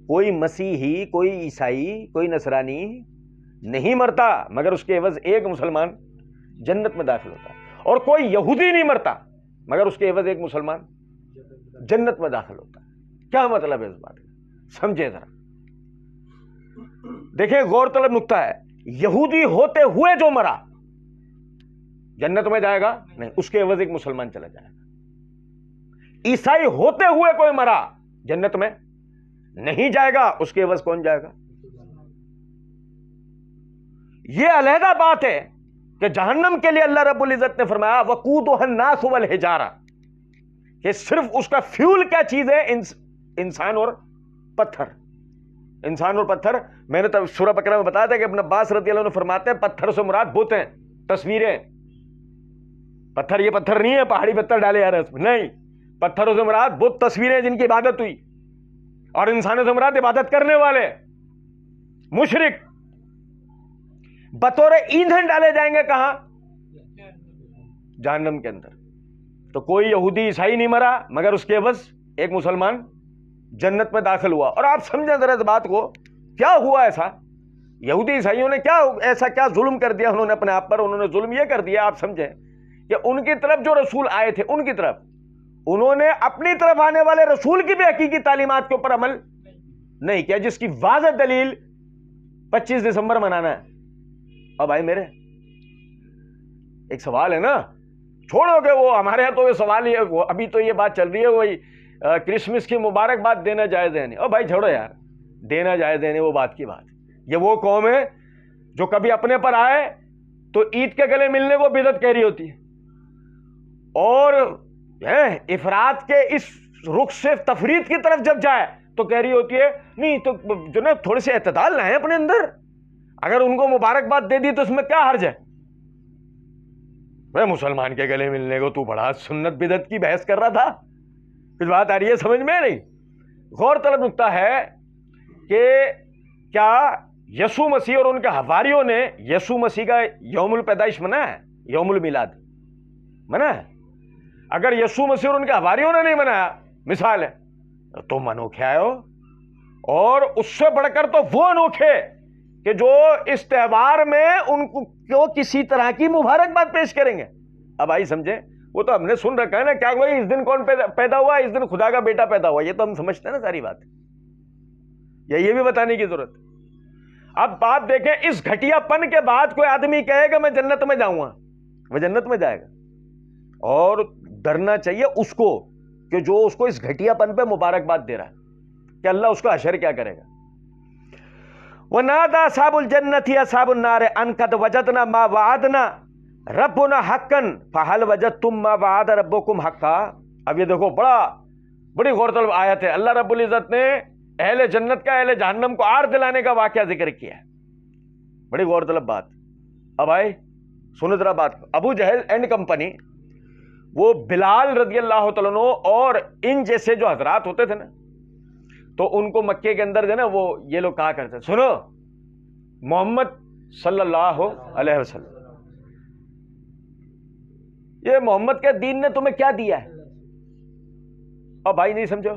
کوئی مسیحی، کوئی عیسائی، کوئی نصرانی نہیں مرتا مگر اس کے عوض ایک مسلمان جنت میں داخل ہوتا ہے. اور کوئی یہودی نہیں مرتا مگر اس کے عوض ایک مسلمان جنت میں داخل ہوتا ہے. کیا مطلب ہے اس بات کا؟ سمجھے ذرا. دیکھیں غور طلب نقطہ ہے. یہودی ہوتے ہوئے جو مرا جنت میں جائے گا نہیں، اس کے عوض ایک مسلمان چلا جائے گا. عیسائی ہوتے ہوئے کوئی مرا جنت میں نہیں جائے گا، اس کے عوض کون جائے گا؟ یہ علیحدہ بات ہے کہ جہنم کے لیے اللہ رب العزت نے فرمایا وقودها الناس والحجارہ کہ صرف اس کا فیول کیا چیز ہے؟ انسان اور پتھر. انسان اور پتھر. میں نے سورہ بقرہ میں بتایا تھا کہ ابن عباس رضی اللہ عنہ فرماتے ہیں پتھر سے مراد بت ہیں، تصویریں. پتھر یہ پتھر نہیں ہے پہاڑی پتھر ڈالے جا رہے اس میں، نہیں. پتھروں سے مراد بت، تصویریں جن کی عبادت ہوئی. اور انسانوں سے مراد عبادت کرنے والے مشرک بطور ایندھن ڈالے جائیں گے کہاں؟ جہنم کے اندر. تو کوئی یہودی عیسائی نہیں مرا مگر اس کے عوض ایک مسلمان جنت میں داخل ہوا. اور آپ سمجھیں ذرا اس بات کو، کیا ہوا ایسا؟ یہودی عیسائیوں نے کیا ظلم کر دیا انہوں نے اپنے آپ پر؟ انہوں نے ظلم یہ کر دیا، آپ سمجھیں کہ ان کی طرف جو رسول آئے تھے ان کی طرف انہوں نے اپنی طرف آنے والے رسول کی بھی حقیقی تعلیمات کے اوپر عمل نہیں کیا، جس کی واضح دلیل 25 دسمبر منانا ہے. اور بھائی میرے ایک سوال ہے نا، چھوڑو کہ وہ ہمارے یہاں تو یہ سوال ہی ہے، ابھی تو یہ بات چل رہی ہے وہی کرسمس کی مبارکباد دینا جائز ہے نہیں. اور بھائی چھوڑو یار، دینا جائز ہے نہیں وہ بات کی بات. یہ وہ قوم ہے جو کبھی اپنے پر آئے تو عید کے گلے ملنے کو بدعت کہہ رہی ہوتی ہے، اور افراد کے اس رخ سے تفرید کی طرف جب جائے تو کہہ رہی ہوتی ہے نہیں تو جو نا تھوڑے سے اعتدال لائیں اپنے اندر. اگر ان کو مبارکباد دے دی تو اس میں کیا حرج ہے؟ میں مسلمان کے گلے ملنے کو تو بڑا سنت بدعت کی بحث کر رہا تھا. کچھ بات آ رہی ہے سمجھ میں؟ نہیں. غور طلب نقطہ ہے کہ کیا یسوع مسیح اور ان کے حواریوں نے یسوع مسیح کا یوم الپیدائش منایا ہے؟ یوم المیلاد منایا ہے؟ اگر یسوع مسیح اور ان کے حواریوں نے نہیں منایا، مثال ہے، تو انوکھے آئے ہو. اور اس سے بڑھ کر تو وہ انوکھے کہ جو اس تہوار میں ان کو کسی طرح کی مبارکباد پیش کریں گے. اب آئی سمجھے، وہ تو ہم نے سن رکھا ہے نا، کیا کوئی اس دن کون پیدا ہوا؟ اس دن خدا کا بیٹا پیدا ہوا. یہ تو ہم سمجھتے ہیں نا ساری بات، یہ بھی بتانے کی ضرورت. اب بات دیکھیں، اس گھٹیا پن کے بعد کوئی آدمی کہے گا میں جنت میں جاؤں گا، وہ جنت میں جائے گا. اور ڈرنا چاہیے اس کو کہ جو اس کو اس گھٹیا پن پہ مبارکباد دے رہا ہے کہ اللہ اس کا حشر کیا کرے گا. وَنَادَى أَصْحَابُ الْجَنَّةِ أَصْحَابَ النَّارِ أَنْ قَدْ وَجَدْنَا مَا وَعَدْنَا رَبُّنَا حَقًّا فَهَلْ وَجَدْتُم مَّا وَعَدَ رَبُّكُمْ حَقًّا. اب یہ دیکھو بڑی غور طلب آیت ہے. اللہ رب العزت نے اہل جنت کا اہل جہنم کو آر دلانے کا واقعہ ذکر کیا ہے. بڑی غور طلب بات. اب آئے سنو ذرا بات. ابو جہل اینڈ کمپنی، وہ بلال رضی اللہ تعالیٰ عنہ اور ان جیسے جو حضرات ہوتے تھے نا، تو ان کو مکے کے اندر جو نا وہ یہ لوگ کہا کرتے، سنو محمد صلی اللہ علیہ وسلم، یہ محمد کے دین نے تمہیں کیا دیا ہے؟ اور بھائی نہیں سمجھو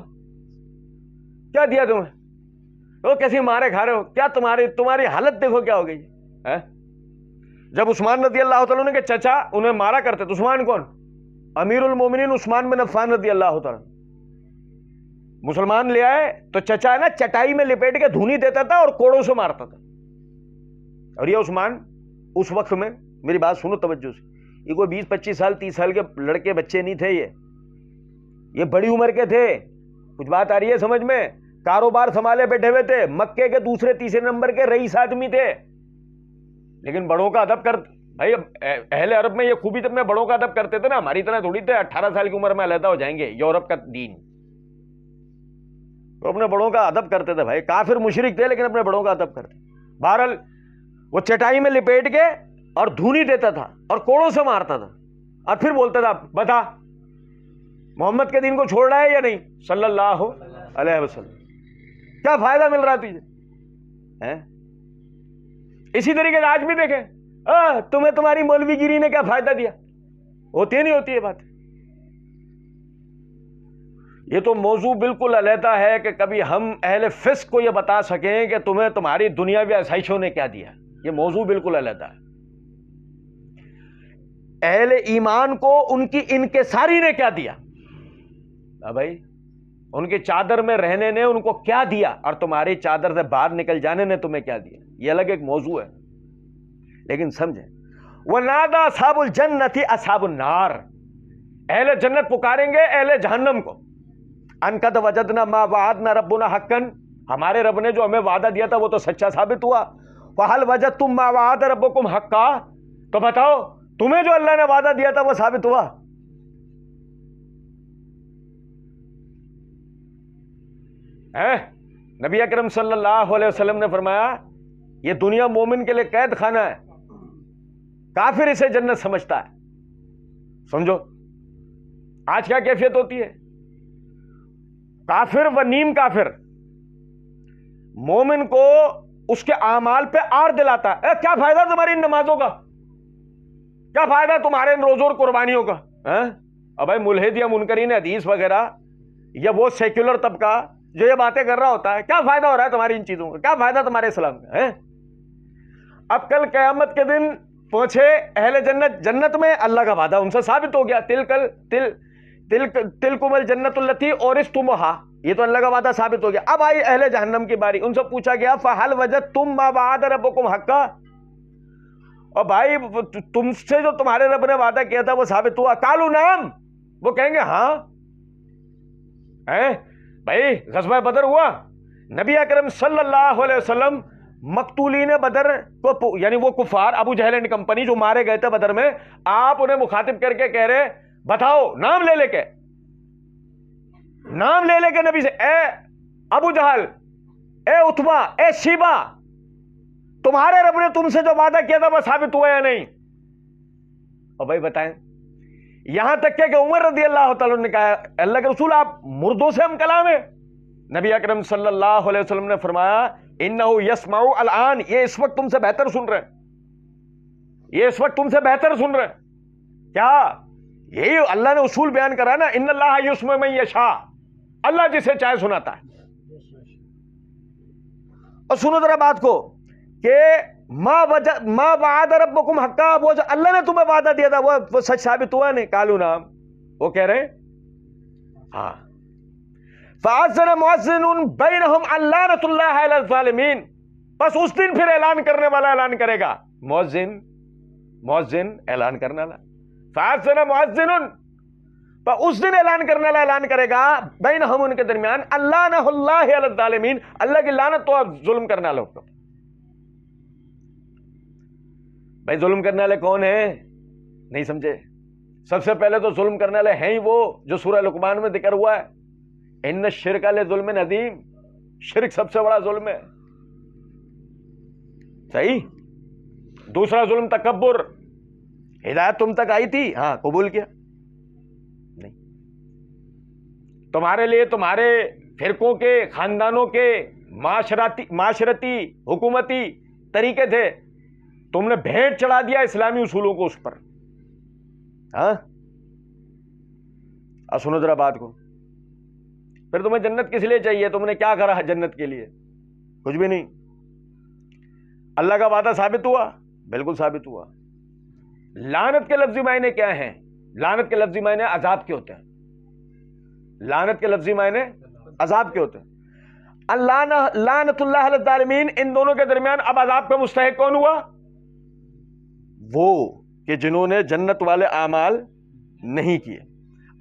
کیا دیا تمہیں, وہ کیسی مارے کھا رہے ہو, کیا تمہاری حالت دیکھو کیا ہو گئی ہے. جب عثمان رضی اللہ تعالیٰ عنہ کے چچا انہیں مارا کرتے تو عثمان کون, امیر المومنین عثمان بن عفان رضی اللہ تعالیٰ, مسلمان لے آئے تو چچا ہے نا چٹائی میں لپیٹ کے دھونی دیتا تھا اور کوڑوں سے مارتا تھا. اور یہ عثمان اس وقت میں, میری بات سنو توجہ سے, یہ کوئی 20-25 سال 30 سال کے لڑکے بچے نہیں تھے, یہ بڑی عمر کے تھے. کچھ بات آ رہی ہے سمجھ میں, کاروبار سنبھالے بیٹھے ہوئے تھے, مکے کے دوسرے تیسرے نمبر کے رئیس آدمی تھے, لیکن بڑوں کا ادب کر. بھائی اہل عرب میں یہ خوبی تب میں بڑوں کا ادب کرتے تھے نا, ہماری طرح تھوڑی تھے 18 سال کی عمر میں علیحدہ ہو جائیں گے, یورپ کا دین. تو اپنے بڑوں کا ادب کرتے تھے بھائی, کافر مشرک تھے لیکن اپنے بڑوں کا ادب کرتے. بہرحال وہ چٹائی میں لپیٹ کے اور دھونی دیتا تھا اور کوڑوں سے مارتا تھا, اور پھر بولتا تھا بتا محمد کے دین کو چھوڑ رہا ہے یا نہیں صلی اللہ علیہ وسلم, کیا فائدہ مل رہا تجھے. اسی طریقے سے آج بھی دیکھیں, تمہیں تمہاری مولوی گیری نے کیا فائدہ دیا, ہوتی نہیں ہوتی ہے بات. یہ تو موضوع بالکل علیحدہ ہے کہ کبھی ہم اہل فسق کو یہ بتا سکیں کہ تمہیں تمہاری دنیاوی آسائشوں نے کیا دیا, یہ موضوع بالکل علیحدہ ہے. اہل ایمان کو ان کی انکساری نے کیا دیا, بھائی ان کی چادر میں رہنے نے ان کو کیا دیا, اور تمہاری چادر سے باہر نکل جانے نے تمہیں کیا دیا, یہ الگ ایک موضوع ہے. لیکن سمجھیں, وَنَادَى أَصْحَابُ الْجَنَّةِ أَصْحَابُ النَّارِ, اہل جنت پکاریں گے اہل جہنم کو, ان قد وجدنا ما وعدنا ربنا حقا, ہمارے رب نے جو ہمیں وعدہ دیا تھا وہ تو سچا ثابت ہوا. فَهَلْ وَجَدْتُم مَّا وَعَدَ رَبُّكُمْ حَقًّا, تو بتاؤ تمہیں جو اللہ نے وعدہ دیا تھا وہ ثابت ہوا. نبی اکرم صلی اللہ علیہ وسلم نے فرمایا یہ دنیا مومن کے لیے قید خانہ ہے, کافر اسے جنت سمجھتا ہے. سمجھو آج کیا کیفیت ہوتی ہے, کافر و نیم کافر مومن کو اس کے اعمال پہ آڑ دلاتا ہے. کیا فائدہ تمہاری ان نمازوں کا, کیا فائدہ تمہارے ان روزوں اور قربانیوں کا. اب بھائی ملحد یا منکرین حدیث وغیرہ یا وہ سیکولر طبقہ جو یہ باتیں کر رہا ہوتا ہے, کیا فائدہ ہو رہا ہے تمہاری ان چیزوں کا, کیا فائدہ تمہارے اسلام کا. اب کل قیامت کے دن پہنچے اہل جنت جنت میں, اللہ کا وعدہ ان سے ثابت ہو گیا, تلکم الجنت التی اورثتموہا, یہ تو اللہ کا وعدہ ثابت ہو گیا. اب آئی اہل جہنم کی باری, ان سے پوچھا گیا فہل وجدتم ما وعد ربکم حقا, اور بھائی تم سے جو تمہارے رب نے وعدہ کیا تھا وہ ثابت ہوا. قالوا نعم, وہ کہیں گے ہاں. بھائی غزوہ بدر ہوا, نبی اکرم صلی اللہ علیہ وسلم مقتولین بدر کو, یعنی وہ کفار ابو جہل اینڈ کمپنی جو مارے گئے تھے بدر میں, آپ انہیں مخاطب کر کے کہہ رہے بتاؤ نام لے کے نبی سے, اے ابو جہل, اے عتبہ, اے شیبہ, تمہارے رب نے تم سے جو وعدہ کیا تھا وہ ثابت ہوا یا نہیں. اور بھائی بتائیں, یہاں تک کہ عمر رضی اللہ تعالیٰ نے کہا اللہ کے رسول آپ مردوں سے ہم کلام ہیں. نبی اکرم صلی اللہ علیہ وسلم نے فرمایا انہ یسمع الان, یہ اس وقت تم سے بہتر سن رہے ہیں, یہ اس وقت تم سے بہتر سن رہے ہیں. کیا یہی اللہ نے اصول بیان کرا نا, ان اللہ یسمع من یشاء, اللہ جسے چاہے سناتا ہے. اور سنو ذرا بات کو کہ ما وعد ربکم حقا, وہ جو اللہ نے تمہیں وعدہ دیا تھا وہ سچ ثابت ہوا نہیں. قالوا نعم, وہ کہہ رہے ہاں. فَأَذَّنَ مُؤَذِّنٌ بَيْنَهُمْ اللَّعْنَةُ اللَّهِ عَلَى الظَّالِمِينَ, بس اس دن پھر اعلان کرنے والا اعلان کرے گا, مؤذن اعلان کرنے والا. فَأَذَّنَ مُؤَذِّنٌ, اس دن اعلان کرنے والا اعلان کرے گا بینہم, ان کے درمیان, اللَّعْنَةُ اللَّهِ عَلَى الظَّالِمِينَ, اللہ کی لعنت تو ظلم کرنے والوں پر. بھائی ظلم کرنے والے کون ہیں, نہیں سمجھے. سب سے پہلے تو ظلم کرنے والے ہیں ہی وہ جو سورہ لقمان میں ذکر ہوا ہے, ان الشرک لظلم عظیم, شرک سب سے بڑا ظلم ہے. صحیح. دوسرا ظلم تکبر, ہدایت تم تک آئی تھی, ہاں قبول کیا نہیں, تمہارے لیے تمہارے فرقوں کے, خاندانوں کے معاشرتی حکومتی طریقے تھے, تم نے بھیٹ چڑھا دیا اسلامی اصولوں کو اس پر. ہاں سنو ذرا بات کو, پھر تمہیں جنت کس لیے چاہیے؟ تم نے کیا کرا ہے جنت کے لیے؟ کچھ بھی نہیں. اللہ کا وعدہ ثابت ہوا؟ بالکل ثابت ہوا. لعنت کے لفظی معنی کیا ہیں؟ لعنت کے لفظی معنی عذاب کے ہوتے ہیں. لعنت کے لفظی معنی عذاب کے ہوتے ہیں. لعنت اللہ علی الظالمین، ان دونوں کے درمیان اب عذاب کا مستحق کون ہوا؟ وہ کہ جنہوں نے جنت والے اعمال نہیں کیے.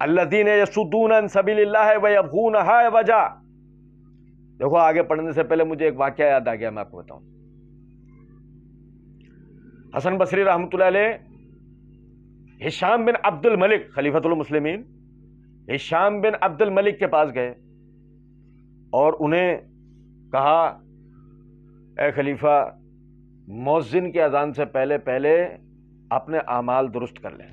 الذین یصدون عن سبیل اللہ ویبغونہا عوجا. دیکھو آگے پڑھنے سے پہلے مجھے ایک واقعہ یاد آ گیا، میں آپ کو بتاؤں. حسن بصری رحمۃ اللہ علیہ ہشام بن عبد الملک خلیفۃ المسلمین ہشام بن عبد الملک کے پاس گئے اور انہیں کہا اے خلیفہ، مؤذن کی اذان سے پہلے پہلے اپنے اعمال درست کر لیں.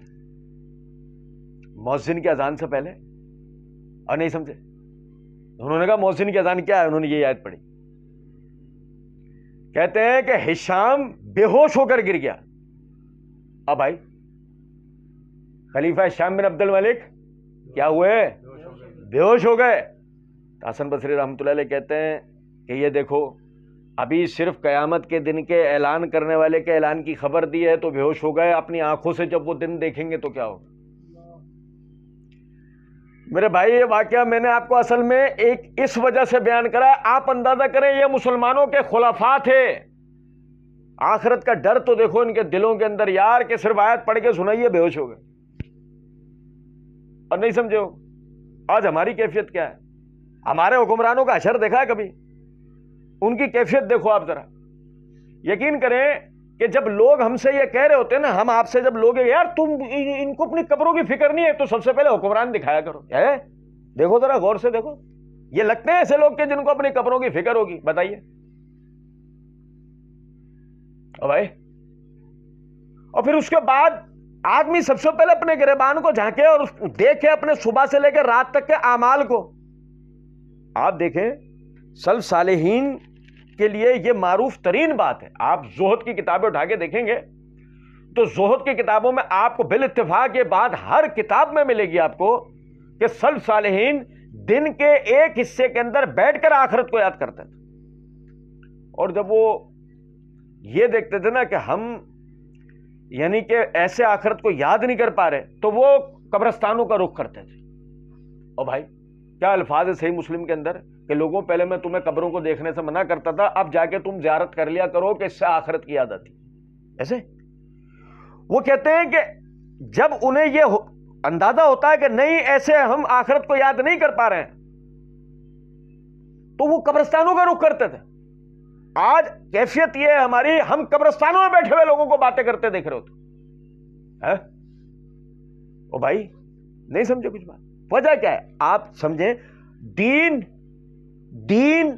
مؤذن کی اذان سے پہلے، اور نہیں سمجھے؟ انہوں نے کہا مؤذن کی اذان کیا ہے؟ انہوں نے یہ آیت پڑھی. کہتے ہیں کہ ہشام بے ہوش ہو کر گر گیا. اب بھائی خلیفہ ہشام بن عبد الملک کیا ہوئے؟ بے ہوش ہو گئے. حسن بصری رحمۃ اللہ علیہ کہتے ہیں کہ یہ دیکھو، ابھی صرف قیامت کے دن کے اعلان کرنے والے کے اعلان کی خبر دی ہے تو بے ہوش ہو گئے. اپنی آنکھوں سے جب وہ دن دیکھیں گے تو کیا ہوگا؟ میرے بھائی یہ واقعہ میں نے آپ کو اصل میں ایک اس وجہ سے بیان کرا ہے، آپ اندازہ کریں یہ مسلمانوں کے خلفاء تھے. آخرت کا ڈر تو دیکھو ان کے دلوں کے اندر یار، کہ صرف آیت پڑھ کے سنائیے بے ہوش ہو گئے. اور نہیں سمجھے ہو آج ہماری کیفیت کیا ہے؟ ہمارے حکمرانوں کا حشر دیکھا ہے کبھی؟ ان کی کیفیت دیکھو آپ ذرا. یقین کریں کہ جب لوگ ہم سے یہ کہہ رہے ہوتے ہیں نا، ہم آپ سے جب لوگ یار تم ان کو اپنی قبروں کی فکر نہیں ہے، تو سب سے پہلے حکمران دکھایا کرو. دیکھو ذرا غور سے دیکھو، یہ لگتے ہیں ایسے لوگ کہ جن کو اپنی قبروں کی فکر ہوگی؟ بتائیے بھائی. اور پھر اس کے بعد آدمی سب سے پہلے اپنے گریبان کو جھانکے اور دیکھے اپنے صبح سے لے کے رات تک کے اعمال کو. آپ دیکھیں سلف صالحین کے لیے یہ معروف ترین بات ہے. آپ زہد کی کتابیں اٹھا کے دیکھیں گے تو زہد کی کتابوں میں آپ کو بالاتفاق یہ بات ہر کتاب میں ملے گی آپ کو کہ سلف صالحین دن کے ایک حصے کے اندر بیٹھ کر آخرت کو یاد کرتے تھے. اور جب وہ یہ دیکھتے تھے نا کہ ہم یعنی کہ ایسے آخرت کو یاد نہیں کر پا رہے تو وہ قبرستانوں کا رخ کرتے تھے. اور بھائی کیا الفاظ ہے صحیح مسلم کے اندر کہ لوگوں پہلے میں تمہیں قبروں کو دیکھنے سے منع کرتا تھا، اب جا کے تم زیارت کر لیا کرو کہ اس سے آخرت کی یاد آتی. ایسے وہ کہتے ہیں کہ جب انہیں یہ اندازہ ہوتا ہے کہ نہیں ایسے ہم آخرت کو یاد نہیں کر پا رہے ہیں تو وہ قبرستانوں کا رخ کرتے تھے. آج کیفیت یہ ہے ہماری، ہم قبرستانوں میں بیٹھے ہوئے لوگوں کو باتیں کرتے دیکھ رہے ہوتے. او بھائی نہیں سمجھے کچھ بات؟ وجہ کیا ہے آپ سمجھیں. دین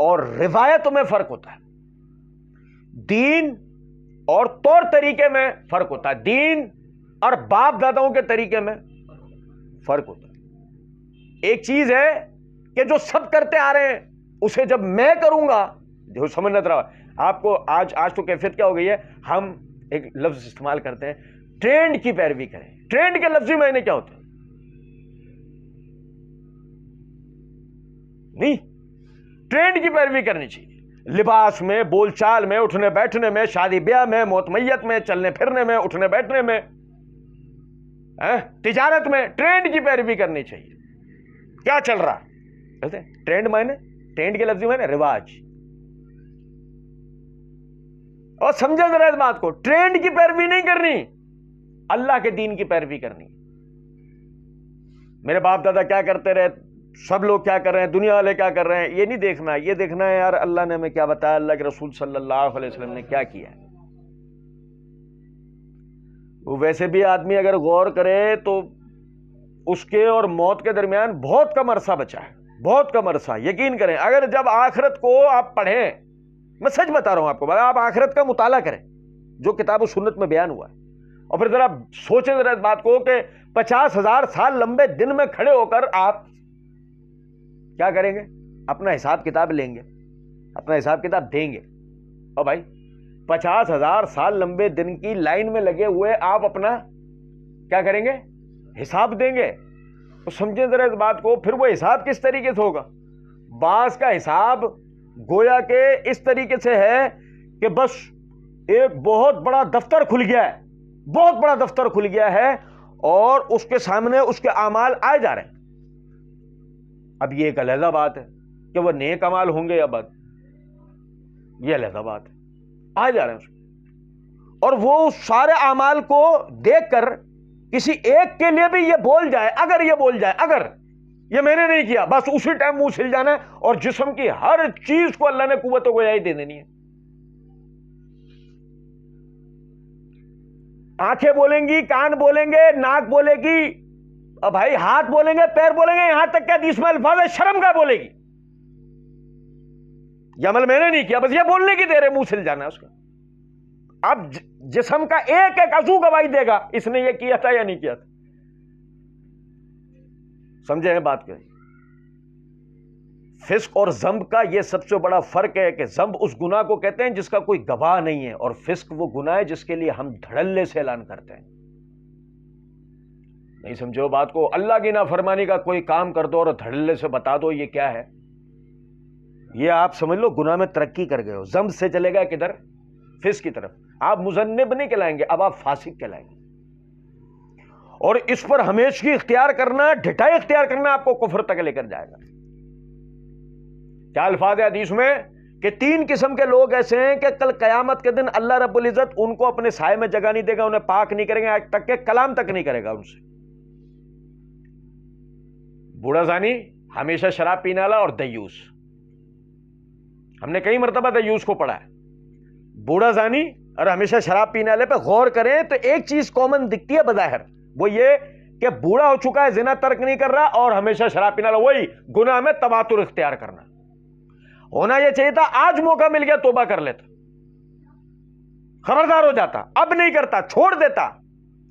اور روایتوں میں فرق ہوتا ہے، دین اور طور طریقے میں فرق ہوتا ہے، دین اور باپ داداؤں کے طریقے میں فرق ہوتا ہے. ایک چیز ہے کہ جو سب کرتے آ رہے ہیں اسے جب میں کروں گا، جو سمجھنا رہا آپ کو آج تو کیفیت کیا ہو گئی ہے، ہم ایک لفظ استعمال کرتے ہیں ٹرینڈ کی پیروی کریں. ٹرینڈ کے لفظی معنی کیا ہوتے ہیں؟ نہیں، ٹرینڈ کی پیروی کرنی چاہیے. لباس میں، بول چال میں، اٹھنے بیٹھنے میں، شادی بیاہ میں، موت میت میں، چلنے پھرنے میں، اٹھنے بیٹھنے میں، تجارت میں ٹرینڈ کی پیروی کرنی چاہیے. کیا چل رہا ہے ٹرینڈ معنی، ٹرینڈ کے لفظی معنی رواج. اور سمجھے ذرا اس بات کو، ٹرینڈ کی پیروی نہیں کرنی، اللہ کے دین کی پیروی کرنی. میرے باپ دادا کیا کرتے رہے، سب لوگ کیا کر رہے ہیں، دنیا والے کیا کر رہے ہیں، یہ نہیں دیکھنا. یہ دیکھنا ہے یار اللہ نے ہمیں کیا بتایا، اللہ کے رسول صلی اللہ علیہ وسلم نے کیا کیا ہے. ویسے بھی آدمی اگر غور کرے تو اس کے اور موت کے درمیان بہت کم عرصہ بچا ہے، بہت کم عرصہ. یقین کریں اگر جب آخرت کو آپ پڑھیں، میں سچ بتا رہا ہوں آپ کو، آپ آخرت کا مطالعہ کریں جو کتاب و سنت میں بیان ہوا ہے، اور پھر ذرا سوچیں ذرا اس بات کو کہ 50,000 سال لمبے دن میں کھڑے ہو کر آپ کیا کریں گے؟ اپنا حساب کتاب لیں گے، اپنا حساب کتاب دیں گے. اور بھائی 50,000 سال لمبے دن کی لائن میں لگے ہوئے آپ اپنا کیا کریں گے؟ حساب دیں گے. سمجھیں ذرا اس بات کو. پھر وہ حساب کس طریقے سے ہوگا؟ بعض کا حساب گویا کہ اس طریقے سے ہے کہ بس ایک بہت بڑا دفتر کھل گیا ہے, بہت بڑا دفتر کھل گیا ہے اور اس کے سامنے اس کے اعمال آئے جا رہے ہیں. اب یہ ایک علیحدہ بات ہے کہ وہ نیک اعمال ہوں گے یا بد, یہ علیحدہ بات ہے, آ جا رہے ہیں اس میں. اور وہ اس سارے اعمال کو دیکھ کر کسی ایک کے لیے بھی یہ بول جائے, اگر یہ بول جائے اگر یہ میں نے نہیں کیا, بس اسی ٹائم منہ چھل جانا ہے اور جسم کی ہر چیز کو اللہ نے قوت و گویائی دے دینی ہے. آنکھیں بولیں گی, کان بولیں گے, ناک بولے گی, اور بھائی ہاتھ بولیں گے, پیر بولیں گے, یہاں تک کہ حدیث میں الفاظ ہے شرم کا بولے گی. یہ عمل میں نے نہیں کیا, بس یہ بولنے کی دیر ہے, منہ چھل جانا ہے اس کا. اب جسم کا ایک ایک عضو گواہی دے گا اس نے یہ کیا تھا یا نہیں کیا تھا. سمجھے ہیں بات کہیں؟ فسق اور ذنب کا یہ سب سے بڑا فرق ہے کہ ذنب اس گناہ کو کہتے ہیں جس کا کوئی گواہ نہیں ہے, اور فسق وہ گناہ ہے جس کے لیے ہم دھڑلے سے اعلان کرتے ہیں. نہیں سمجھو بات کو؟ اللہ کی نافرمانی کا کوئی کام کر دو اور دھڑلے سے بتا دو یہ کیا ہے, یہ آپ سمجھ لو گناہ میں ترقی کر گئے ہو. ذنب سے چلے گا کدھر؟ فسق کی طرف. آپ مذنب نہیں کہلائیں گے, اب آپ فاسق کہلائیں گے. اور اس پر ہمیشگی اختیار کرنا, ڈھٹائی اختیار کرنا آپ کو کفر تک لے کر جائے گا. کیا الفاظ ہے حدیث میں کہ 3 قسم کے لوگ ایسے ہیں کہ کل قیامت کے دن اللہ رب العزت ان کو اپنے سائے میں جگہ نہیں دے گا, انہیں پاک نہیں کریں گے, آج تک کہ کلام تک نہیں کرے گا ان سے. بوڑھا زانی, ہمیشہ شراب پینے والا, اور دیوس. ہم نے کئی مرتبہ دیوس کو پڑھا ہے. بوڑھا زانی اور ہمیشہ شراب پینے والے پہ غور کریں تو ایک چیز کامن دکھتی ہے بظاہر, وہ یہ کہ بوڑھا ہو چکا ہے, زنا ترک نہیں کر رہا, اور ہمیشہ شراب پینے والا, وہی گناہ میں تباتر اختیار کرنا. ہونا یہ چاہیے تھا آج موقع مل گیا توبہ کر لیتا, خبردار ہو جاتا, اب نہیں کرتا, چھوڑ دیتا,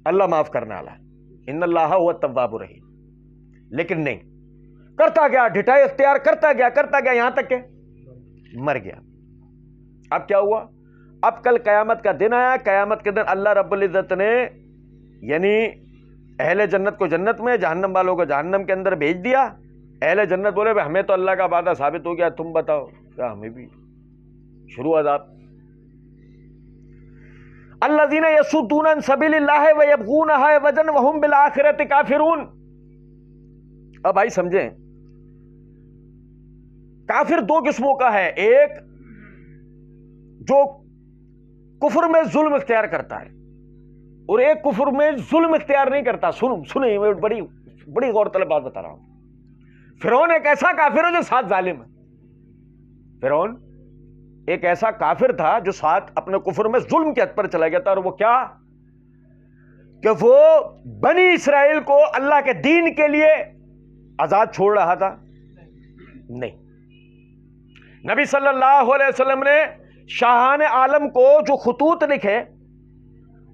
اللہ معاف کرنے والا ہے, ان اللہ هو التواب الرحیم. لیکن نہیں کرتا گیا, ڈھٹائی اختیار کرتا گیا یہاں تک کہ مر گیا. اب کیا ہوا؟ اب کل قیامت کا دن آیا. قیامت کے دن اللہ رب العزت نے یعنی اہل جنت کو جنت میں, جہنم والوں کو جہنم کے اندر بھیج دیا. اہل جنت بولے ہمیں تو اللہ کا وعدہ ثابت ہو گیا, تم بتاؤ. کیا ہمیں بھی شروع عذاب. الذین یصدون عن سبیل اللہ ویبغونها عوجا وہم بالآخرۃ کافرون. اب بھائی سمجھیں, کافر 2 قسموں کا ہے. ایک جو کفر میں ظلم اختیار کرتا ہے, اور ایک کفر میں ظلم اختیار نہیں کرتا. سنیں میں بڑی غور طلب بات بتا رہا ہوں. فرعون ایک ایسا کافر ہے جو ساتھ ظالم ہے. فرعون ایک ایسا کافر تھا جو ساتھ اپنے کفر میں ظلم کے حد پر چلا گیا تھا. اور وہ کیا کہ وہ بنی اسرائیل کو اللہ کے دین کے لیے آزاد چھوڑ رہا تھا. نہیں, نبی صلی اللہ علیہ وسلم نے شاہان عالم کو جو خطوط لکھے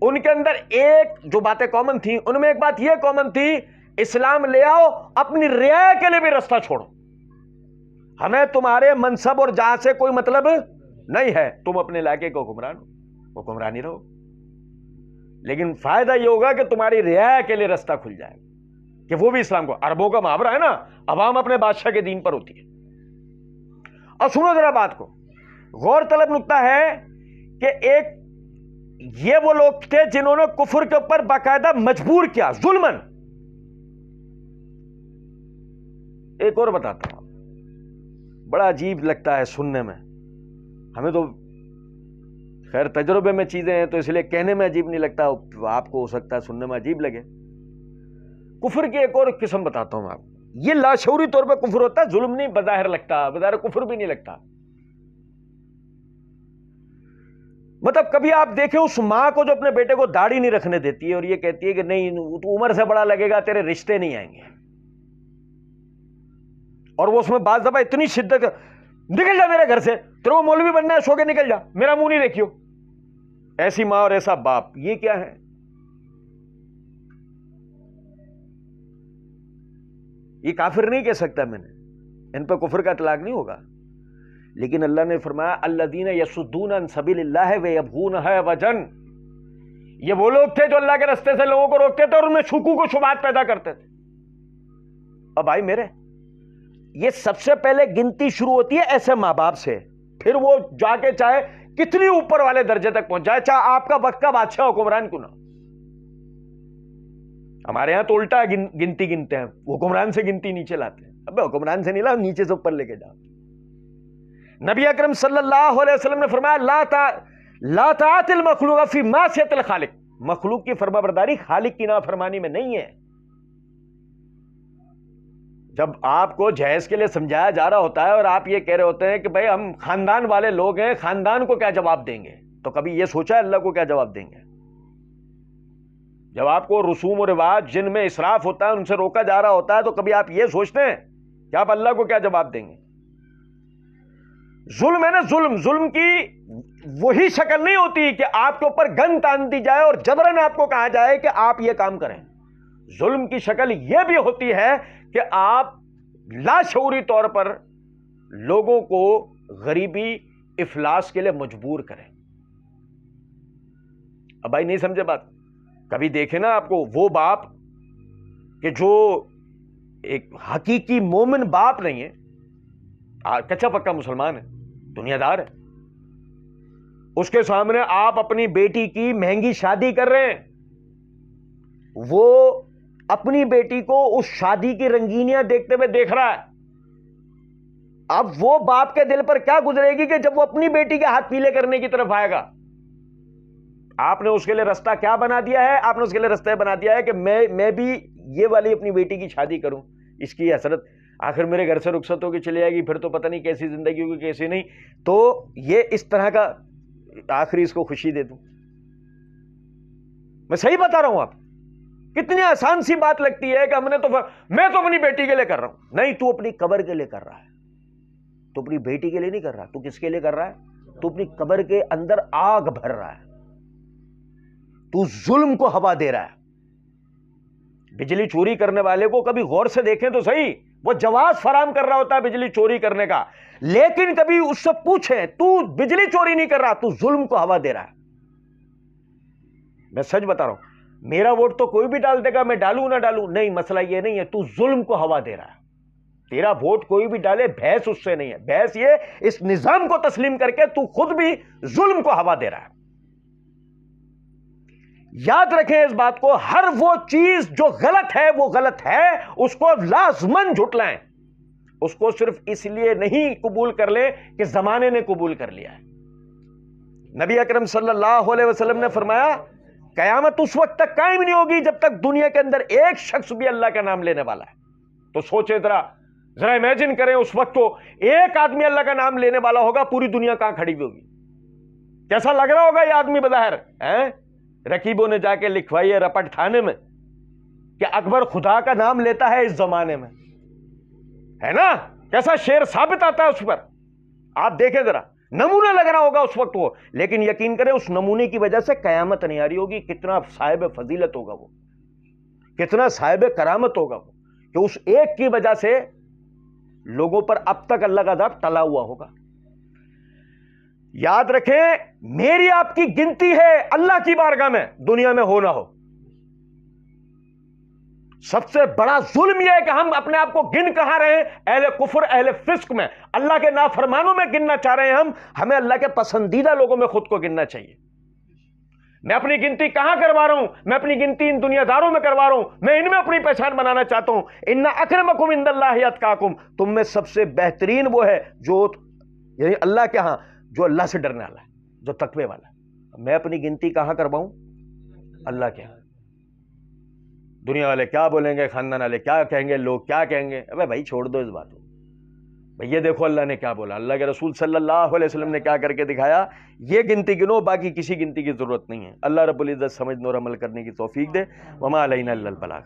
ان کے اندر ایک جو باتیں کامن تھیں, ان میں ایک بات یہ کامن تھی, اسلام لے آؤ, اپنی رعایا کے لیے بھی رستہ چھوڑو. ہمیں تمہارے منصب اور جہاں سے کوئی مطلب نہیں ہے, تم اپنے علاقے کو حکمرانی رہو, لیکن فائدہ یہ ہوگا کہ تمہاری رعایا کے لیے رستہ کھل جائے کہ وہ بھی اسلام کو. عربوں کا محاورہ ہے نا, عوام اپنے بادشاہ کے دین پر ہوتی ہے. اور سنو ذرا بات کو, غور طلب نکتہ ہے کہ ایک یہ وہ لوگ تھے جنہوں نے کفر کے اوپر باقاعدہ مجبور کیا ظلمن. ایک اور بتاتا ہوں, بڑا عجیب لگتا ہے سننے میں, ہمیں تو خیر تجربے میں چیزیں ہیں تو اس لیے کہنے میں عجیب نہیں لگتا, آپ کو ہو سکتا ہے سننے میں عجیب لگے. کفر کی ایک اور قسم بتاتا ہوں آپ. یہ لاشعوری طور پہ کفر ہوتا ہے, ظلم نہیں بظاہر لگتا, بظاہر کفر بھی نہیں لگتا. مطلب کبھی آپ دیکھیں اس ماں کو جو اپنے بیٹے کو داڑھی نہیں رکھنے دیتی ہے اور یہ کہتی ہے کہ نہیں تو عمر سے بڑا لگے گا, تیرے رشتے نہیں آئیں گے, اور وہ اس میں بعض دفعہ اتنی شدت, نکل جا میرے گھر سے, تیرے کو مولوی بننا ہے سو کے نکل جا, میرا منہ نہیں دیکھیو. ایسی ماں اور ایسا باپ, یہ کیا ہے؟ یہ کافر نہیں کہہ سکتا میں نے, ان پہ کفر کا اطلاق نہیں ہوگا. لیکن اللہ نے فرمایا الذین یصدون عن سبیل اللہ ویبغونها عوجا, یہ وہ لوگ تھے جو اللہ کے راستے سے لوگوں کو روکتے تھے اور ان میں شکوک و شبہات پیدا کرتے تھے. اب بھائی میرے، یہ سب سے پہلے گنتی شروع ہوتی ہے ایسے ماں باپ سے، پھر وہ جا کے چاہے کتنی اوپر والے درجے تک پہنچ جائے، چاہے آپ کا وقت کا بادشاہ حکمران کیوں نہ۔ ہمارے ہاں تو الٹا گنتی گنتے ہیں، حکمران سے گنتی نیچے لاتے ہیں۔ ابے حکمران سے نہیں لاؤ، نیچے سے اوپر لے کے جاؤ۔ نبی اکرم صلی اللہ علیہ وسلم نے فرمایا لا طاعت المخلوق فی معصیت الخالق، مخلوق کی فرما برداری خالق کی نافرمانی میں نہیں ہے۔ جب آپ کو جہیز کے لیے سمجھایا جا رہا ہوتا ہے اور آپ یہ کہہ رہے ہوتے ہیں کہ بھئی ہم خاندان والے لوگ ہیں، خاندان کو کیا جواب دیں گے، تو کبھی یہ سوچا ہے اللہ کو کیا جواب دیں گے؟ جب آپ کو رسوم و رواج جن میں اسراف ہوتا ہے ان سے روکا جا رہا ہوتا ہے، تو کبھی آپ یہ سوچتے ہیں کہ آپ اللہ کو کیا جواب دیں گے؟ ظلم ہے نا، ظلم کی وہی شکل نہیں ہوتی کہ آپ کے اوپر گن تان دی جائے اور جبرن آپ کو کہا جائے کہ آپ یہ کام کریں۔ ظلم کی شکل یہ بھی ہوتی ہے کہ آپ لاشعوری طور پر لوگوں کو غریبی افلاس کے لیے مجبور کریں۔ اب بھائی نہیں سمجھے بات؟ کبھی دیکھیں نا آپ کو وہ باپ کہ جو ایک حقیقی مومن باپ نہیں ہے، کچا پکا مسلمان ہے، دنیا دار ہے، اس کے سامنے آپ اپنی بیٹی کی مہنگی شادی کر رہے ہیں، وہ اپنی بیٹی کو اس شادی کی رنگینیاں دیکھتے ہوئے دیکھ رہا ہے۔ اب وہ باپ کے دل پر کیا گزرے گی کہ جب وہ اپنی بیٹی کے ہاتھ پیلے کرنے کی طرف آئے گا؟ آپ نے اس کے لیے رستہ کیا بنا دیا ہے؟ آپ نے اس کے لیے رستہ بنا دیا ہے کہ میں بھی یہ والی اپنی بیٹی کی شادی کروں، اس کی حسرت آخر میرے گھر سے رخصت ہو کے چلی جائے گی، پھر تو پتہ نہیں کیسی زندگی ہوگی کیسی نہیں، تو یہ اس طرح کا آخری اس کو خوشی دے دوں۔ میں صحیح بتا رہا ہوں، آپ کتنی آسان سی بات لگتی ہے کہ میں تو اپنی بیٹی کے لیے کر رہا ہوں۔ نہیں، تو اپنی قبر کے لیے کر رہا ہے، تو اپنی بیٹی کے لیے نہیں کر رہا۔ تو کس کے لیے کر رہا ہے؟ تو اپنی قبر کے اندر آگ بھر رہا ہے، تو ظلم کو ہوا دے رہا ہے۔ بجلی چوری کرنے والے کو کبھی غور سے دیکھیں تو صحیح، وہ جواز فراہم کر رہا ہوتا ہے بجلی چوری کرنے کا، لیکن کبھی اس سے پوچھیں تو بجلی چوری نہیں کر رہا، تو ظلم کو ہوا دے رہا ہے۔ میں سچ بتا رہا ہوں، میرا ووٹ تو کوئی بھی ڈال دے گا، میں ڈالوں نہ ڈالوں، نہیں، مسئلہ یہ نہیں ہے، تو ظلم کو ہوا دے رہا ہے۔ تیرا ووٹ کوئی بھی ڈالے، بحث اس سے نہیں ہے، بحث یہ اس نظام کو تسلیم کر کے تو خود بھی ظلم کو ہوا دے رہا ہے۔ یاد رکھیں اس بات کو، ہر وہ چیز جو غلط ہے وہ غلط ہے، اس کو لازماً جھٹلائیں، اس کو صرف اس لیے نہیں قبول کر لیں کہ زمانے نے قبول کر لیا ہے۔ نبی اکرم صلی اللہ علیہ وسلم نے فرمایا قیامت اس وقت تک قائم نہیں ہوگی جب تک دنیا کے اندر ایک شخص بھی اللہ کا نام لینے والا ہے۔ تو سوچیں ذرا امیجن کریں اس وقت کو، ایک آدمی اللہ کا نام لینے والا ہوگا، پوری دنیا کہاں کھڑی ہوگی؟ کیسا لگ رہا ہوگا یہ آدمی بظاہر؟ رقیبوں نے جا کے لکھوائی ہے رپٹ تھانے میں کہ اکبر خدا کا نام لیتا ہے اس زمانے میں، ہے نا؟ کیسا شیر ثابت آتا ہے اس پر، آپ دیکھیں ذرا، نمونہ لگ رہا ہوگا اس وقت وہ، لیکن یقین کریں اس نمونے کی وجہ سے قیامت نہیں آ رہی ہوگی۔ کتنا صاحب فضیلت ہوگا وہ، کتنا صاحب کرامت ہوگا وہ، کہ اس ایک کی وجہ سے لوگوں پر اب تک اللہ کا عذاب ٹلا ہوا ہوگا۔ یاد رکھیں، میری آپ کی گنتی ہے اللہ کی بارگاہ میں، دنیا میں ہو نہ ہو۔ سب سے بڑا ظلم یہ ہے کہ ہم اپنے آپ کو گن کہاں رہے ہیں؟ اہل کفر، اہل فسق میں، اللہ کے نافرمانوں میں گننا چاہ رہے ہیں ہمیں اللہ کے پسندیدہ لوگوں میں خود کو گننا چاہیے۔ میں اپنی گنتی کہاں کروا رہا ہوں؟ میں اپنی گنتی ان دنیا داروں میں کروا رہا ہوں، میں ان میں اپنی پہچان بنانا چاہتا ہوں۔ ان اکرمکم عند اللہ اتقاکم، تم میں سب سے بہترین وہ ہے جو یعنی اللہ کے ہاں جو اللہ سے ڈرنے والا ہے، جو تقوی والا ہے۔ میں اپنی گنتی کہاں کرواؤں؟ اللہ کے ہاں۔ دنیا والے کیا بولیں گے، خاندان والے کیا کہیں گے، لوگ کیا کہیں گے، ابے بھائی چھوڑ دو اس بات کو۔ بھئی یہ دیکھو اللہ نے کیا بولا، اللہ کے رسول صلی اللہ علیہ وسلم نے کیا کر کے دکھایا، یہ گنتی گنو، باقی کسی گنتی کی ضرورت نہیں ہے۔ اللہ رب العزت سمجھنے اور عمل کرنے کی توفیق دے۔ وما علینا الا البلاغ۔